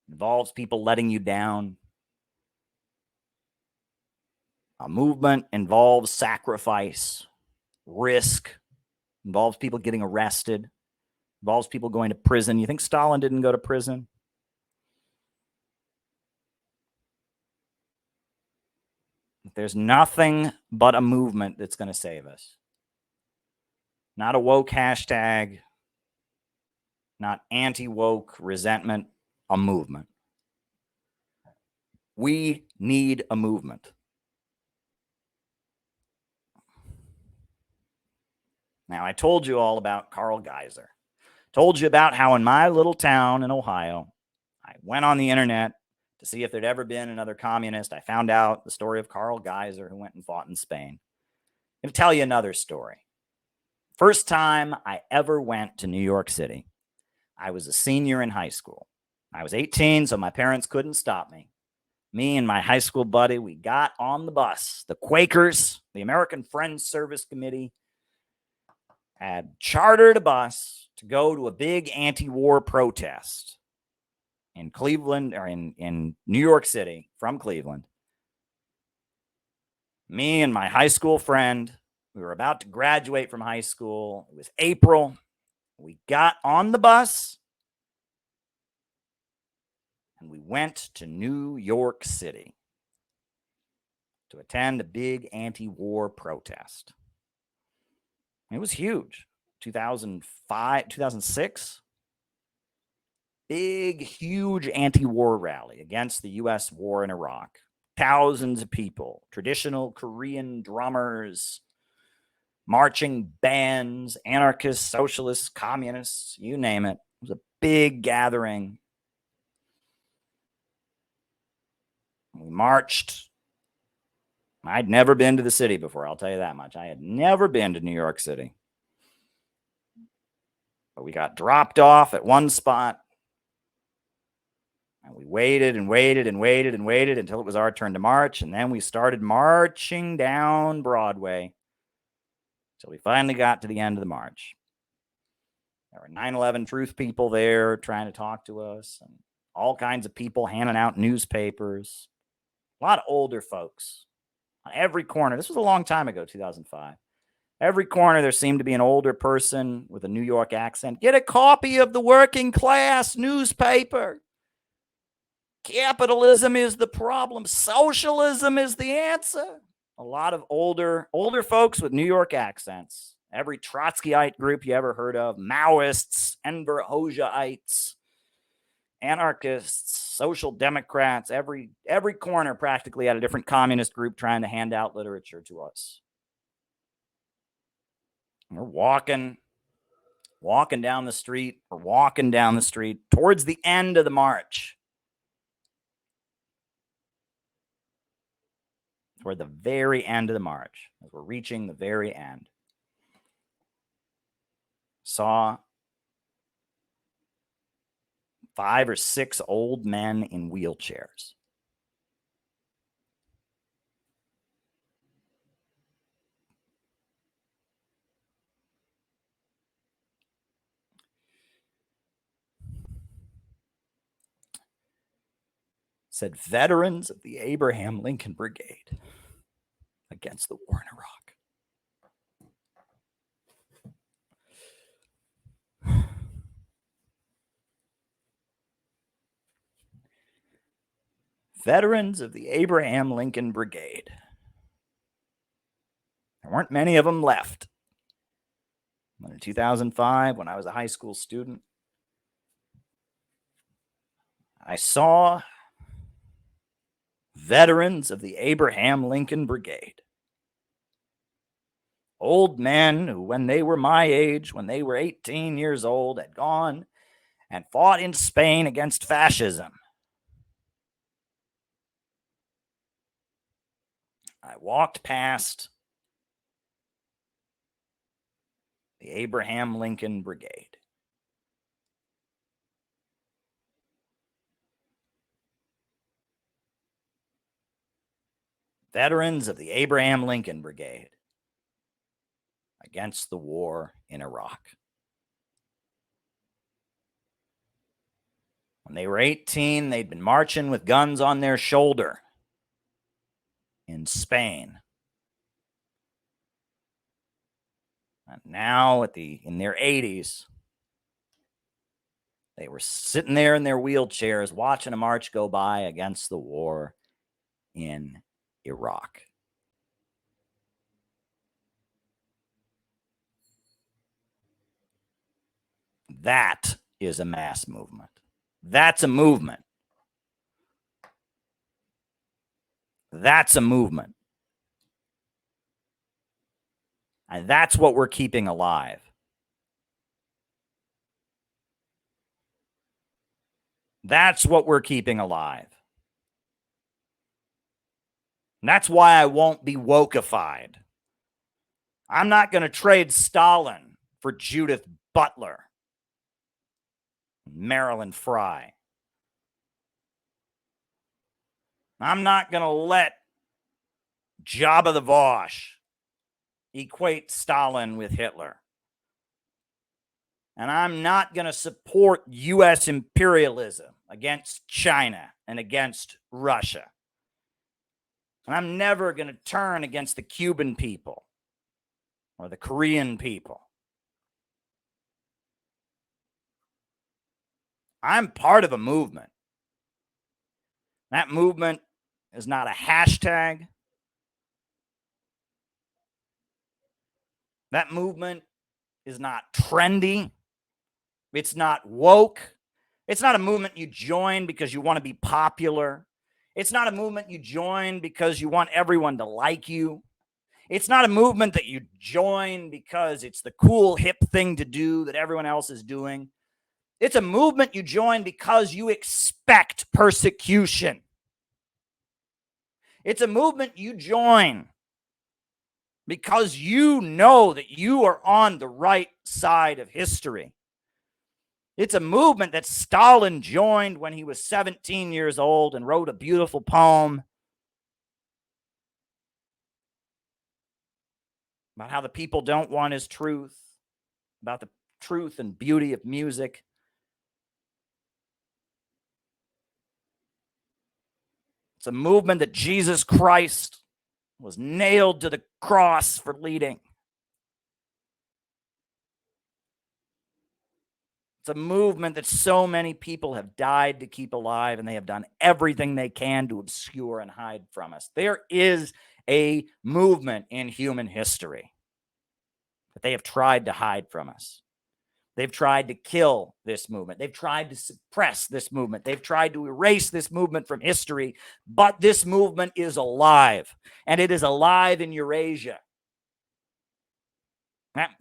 involves people letting you down. A movement involves sacrifice, risk, involves people getting arrested, involves people going to prison. You think Stalin didn't go to prison? There's nothing but a movement that's going to save us. Not a woke hashtag, not anti-woke resentment, a movement. We need a movement. Now, I told you all about Carl Geiser. Told you about how in my little town in Ohio, I went on the internet to see if there'd ever been another communist. I found out the story of Carl Geiser, who went and fought in Spain. I'm going to tell you another story. First time I ever went to New York City, I was a senior in high school. I was 18, so my parents couldn't stop me. Me and my high school buddy, we got on the bus. The Quakers, the American Friends Service Committee, had chartered a bus to go to a big anti-war protest in Cleveland, or in New York City from Cleveland. Me and my high school friend, we were about to graduate from high school. It was April. We got on the bus and we went to New York City to attend a big anti-war protest. It was huge. 2005, 2006. Big, huge anti-war rally against the U.S. war in Iraq. Thousands of people, traditional Korean drummers, marching bands, anarchists, socialists, communists, you name it. It was a big gathering. We marched. I'd never been to the city before, I'll tell you that much. I had never been to New York City. But we got dropped off at one spot. And we waited and waited and waited and waited until it was our turn to march. And then we started marching down Broadway until we finally got to the end of the march. There were 9/11 truth people there trying to talk to us, and all kinds of people handing out newspapers. A lot of older folks on every corner. This was a long time ago, 2005. Every corner, there seemed to be an older person with a New York accent. Get a copy of the working class newspaper. Capitalism is the problem. Socialism is the answer. A lot of older folks with New York accents. Every Trotskyite group you ever heard of. Maoists, Enver Hoxhaites, anarchists, social democrats. Every corner practically had a different communist group trying to hand out literature to us. We're walking down the street. We're walking down the street towards the end of the march. Toward the very end of the march, as we're reaching the very end, saw 5 or 6 old men in wheelchairs. Said veterans of the Abraham Lincoln Brigade against the war in Iraq. Veterans of the Abraham Lincoln Brigade. There weren't many of them left. In 2005, when I was a high school student, I saw veterans of the Abraham Lincoln Brigade. Old men who, when they were my age, when they were 18 years old, had gone and fought in Spain against fascism. I walked past the Abraham Lincoln Brigade. Veterans of the Abraham Lincoln Brigade against the war in Iraq. When they were 18, they'd been marching with guns on their shoulder in Spain. And now in their 80s, they were sitting there in their wheelchairs watching a march go by against the war in Iraq. That is a mass movement. That's a movement. That's a movement. And that's what we're keeping alive. That's what we're keeping alive. And that's why I won't be wokeified. I'm not going to trade Stalin for Judith Butler, Marilyn Fry. I'm not going to let Jabba the Bosch equate Stalin with Hitler. And I'm not going to support U.S. imperialism against China and against Russia. And I'm never going to turn against the Cuban people or the Korean people. I'm part of a movement. That movement is not a hashtag. That movement is not trendy. It's not woke. It's not a movement you join because you want to be popular. It's not a movement you join because you want everyone to like you. It's not a movement that you join because it's the cool, hip thing to do that everyone else is doing. It's a movement you join because you expect persecution. It's a movement you join because you know that you are on the right side of history. It's a movement that Stalin joined when he was 17 years old and wrote a beautiful poem about how the people don't want his truth, about the truth and beauty of music. It's a movement that Jesus Christ was nailed to the cross for leading. It's a movement that so many people have died to keep alive, and they have done everything they can to obscure and hide from us. There is a movement in human history that they have tried to hide from us. They've tried to kill this movement. They've tried to suppress this movement. They've tried to erase this movement from history, but this movement is alive, and it is alive in Eurasia.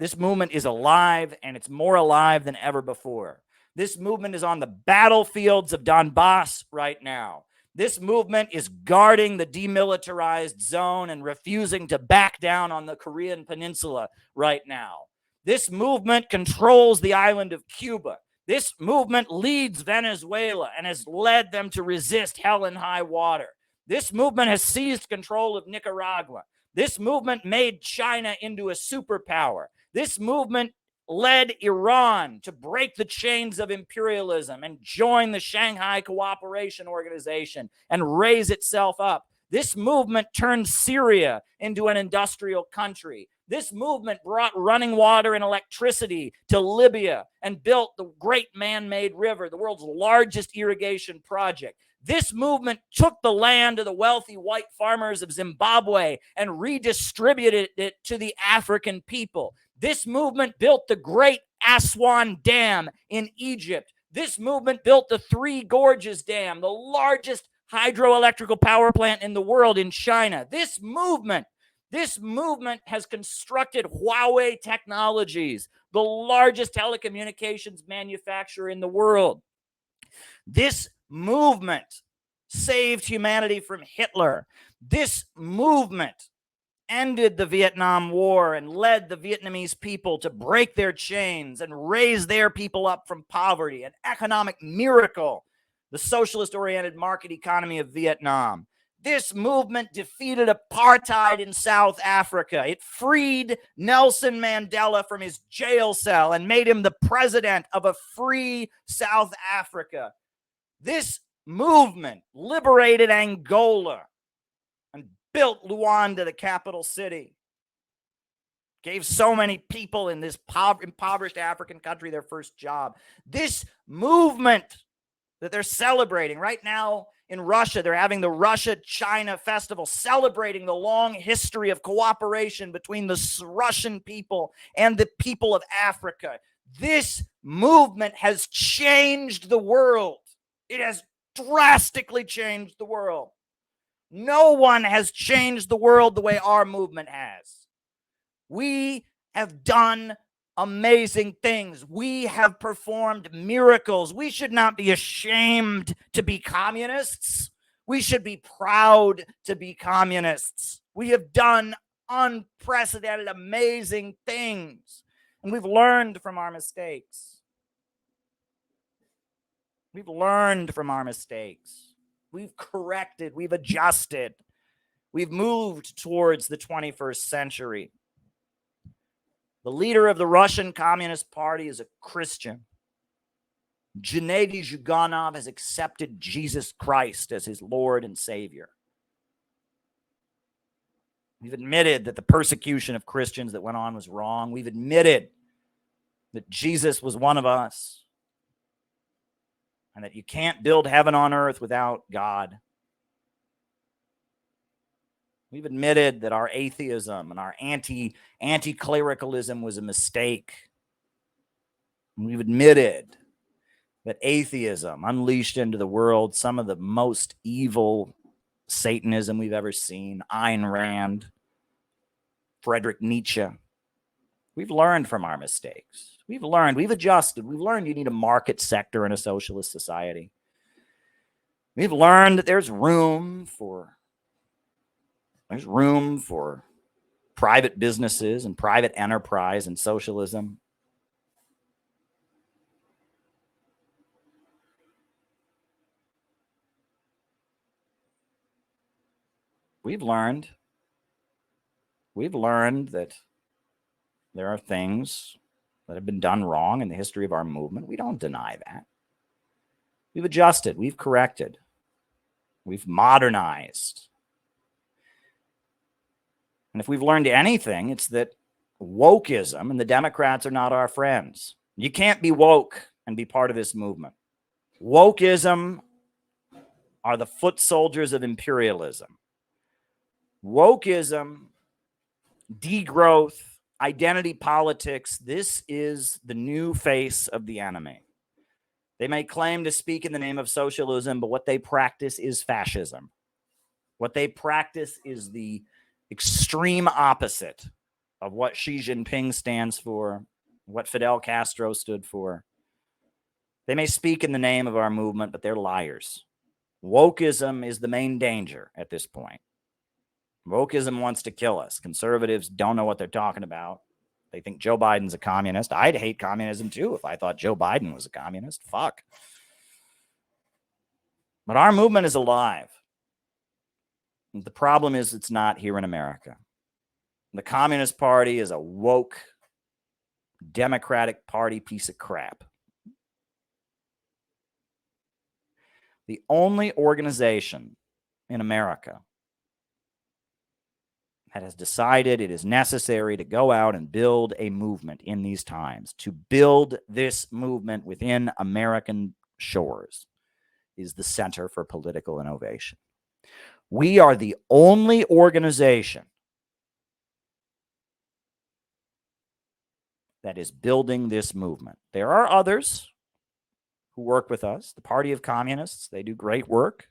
This movement is alive, and it's more alive than ever before. This movement is on the battlefields of Donbass right now. This movement is guarding the demilitarized zone and refusing to back down on the Korean Peninsula right now. This movement controls the island of Cuba. This movement leads Venezuela and has led them to resist hell and high water. This movement has seized control of Nicaragua. This movement made China into a superpower. This movement led Iran to break the chains of imperialism and join the Shanghai Cooperation Organization and raise itself up. This movement turned Syria into an industrial country. This movement brought running water and electricity to Libya and built the great man-made river, the world's largest irrigation project. This movement took the land of the wealthy white farmers of Zimbabwe and redistributed it to the African people. This movement built the great Aswan Dam in Egypt. This movement built the Three Gorges Dam, the largest hydroelectrical power plant in the world in China. This movement has constructed Huawei Technologies, the largest telecommunications manufacturer in the world. This movement saved humanity from Hitler. This movement ended the Vietnam War and led the Vietnamese people to break their chains and raise their people up from poverty, an economic miracle, the socialist-oriented market economy of Vietnam. This movement defeated apartheid in South Africa. It freed Nelson Mandela from his jail cell and made him the president of a free South Africa. This movement liberated Angola and built Luanda, the capital city. Gave so many people in this impoverished African country their first job. This movement that they're celebrating right now in Russia, they're having the Russia-China Festival, celebrating the long history of cooperation between the Russian people and the people of Africa. This movement has changed the world. It has drastically changed the world. No one has changed the world the way our movement has. We have done amazing things. We have performed miracles. We should not be ashamed to be communists. We should be proud to be communists. We have done unprecedented, amazing things, and we've learned from our mistakes. We've learned from our mistakes. We've corrected. We've adjusted. We've moved towards the 21st century. The leader of the Russian Communist Party is a Christian. Gennady Zyuganov has accepted Jesus Christ as his Lord and Savior. We've admitted that the persecution of Christians that went on was wrong. We've admitted that Jesus was one of us, and that you can't build heaven on earth without God. We've admitted that our atheism and our anti-clericalism was a mistake. We've admitted that atheism unleashed into the world some of the most evil Satanism we've ever seen. Ayn Rand, Friedrich Nietzsche. We've learned from our mistakes. We've learned, we've adjusted. We've learned you need a market sector in a socialist society. We've learned that there's room for private businesses and private enterprise and socialism. we've learned that there are things that have been done wrong in the history of our movement. We don't deny that. We've adjusted, we've corrected, we've modernized. And if we've learned anything, it's that wokeism and the Democrats are not our friends. You can't be woke and be part of this movement. Wokeism are the foot soldiers of imperialism. Wokeism, degrowth, identity politics, this is the new face of the enemy. They may claim to speak in the name of socialism, but what they practice is fascism. What they practice is the extreme opposite of what Xi Jinping stands for, what Fidel Castro stood for. They may speak in the name of our movement, but they're liars. Wokeism is the main danger at this point. Wokeism wants to kill us. Conservatives don't know what they're talking about. They think Joe Biden's a communist. I'd hate communism too if I thought Joe Biden was a communist. Fuck. But our movement is alive. The problem is it's not here in America. The Communist Party is a woke Democratic Party piece of crap. The only organization in America that has decided it is necessary to go out and build a movement in these times, to build this movement within American shores, is the Center for Political Innovation. We are the only organization that is building this movement. There are others who work with us. The Party of Communists, they do great work,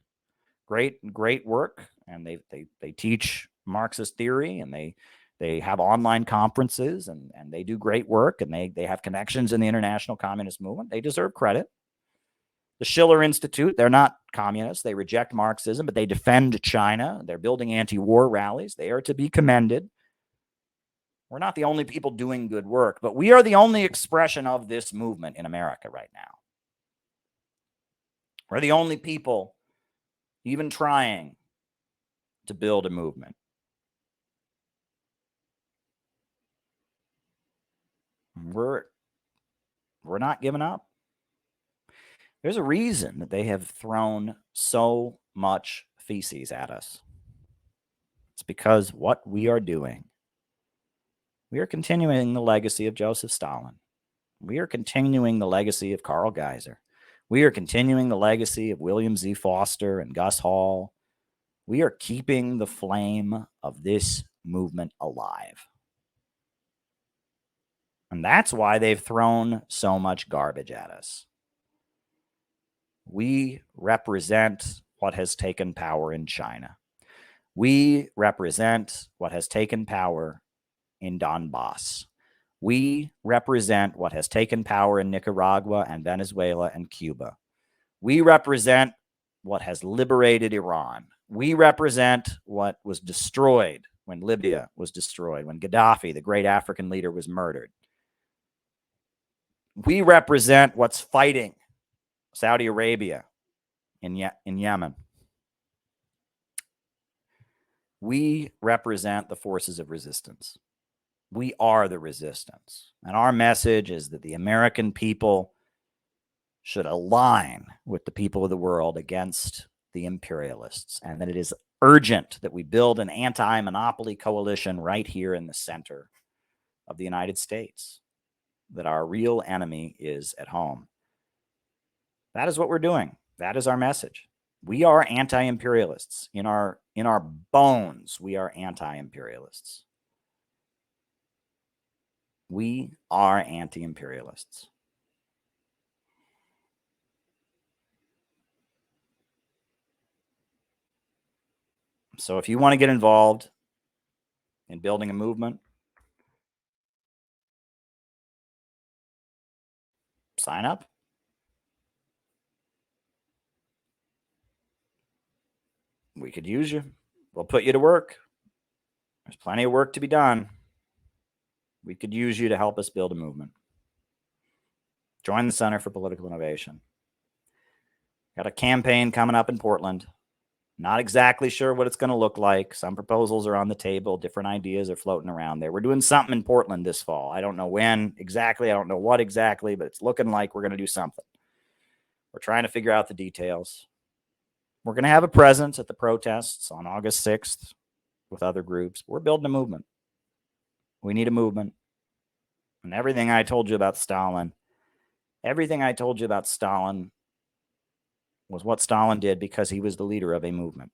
great work, and they teach Marxist theory, and they have online conferences, and they do great work, and they have connections in the international communist movement. They deserve credit. The Schiller Institute, they're not communists. They reject Marxism, but they defend China. They're building anti-war rallies. They are to be commended. We're not the only people doing good work, but we are the only expression of this movement in America right now. We're the only people even trying to build a movement. We're not giving up. There's a reason that they have thrown so much feces at us. It's because what we are doing, we are continuing the legacy of Joseph Stalin. We are continuing the legacy of Carl Geiser. We are continuing the legacy of William Z. Foster and Gus Hall. We are keeping the flame of this movement alive. And that's why they've thrown so much garbage at us. We represent what has taken power in China. We represent what has taken power in Donbass. We represent what has taken power in Nicaragua and Venezuela and Cuba. We represent what has liberated Iran. We represent what was destroyed when Libya was destroyed, when Gaddafi, the great African leader, was murdered. We represent what's fighting Saudi Arabia in Yemen. We represent the forces of resistance. We are the resistance. And our message is that the American people should align with the people of the world against the imperialists, and that it is urgent that we build an anti-monopoly coalition right here in the center of the United States, that our real enemy is at home. That is what we're doing. That is our message. We are anti-imperialists. In our bones, we are anti-imperialists. We are anti-imperialists. So if you want to get involved in building a movement, sign up. We could use you. We'll put you to work. There's plenty of work to be done. We could use you to help us build a movement. Join the Center for Political Innovation. Got a campaign coming up in Portland. Not exactly sure what it's going to look like. Some proposals are on the table. Different ideas are floating around there. We're doing something in Portland this fall. I don't know when exactly. I don't know what exactly, but it's looking like we're going to do something. We're trying to figure out the details. We're going to have a presence at the protests on August 6th with other groups. We're building a movement. We need a movement. And everything I told you about Stalin, was what Stalin did because he was the leader of a movement.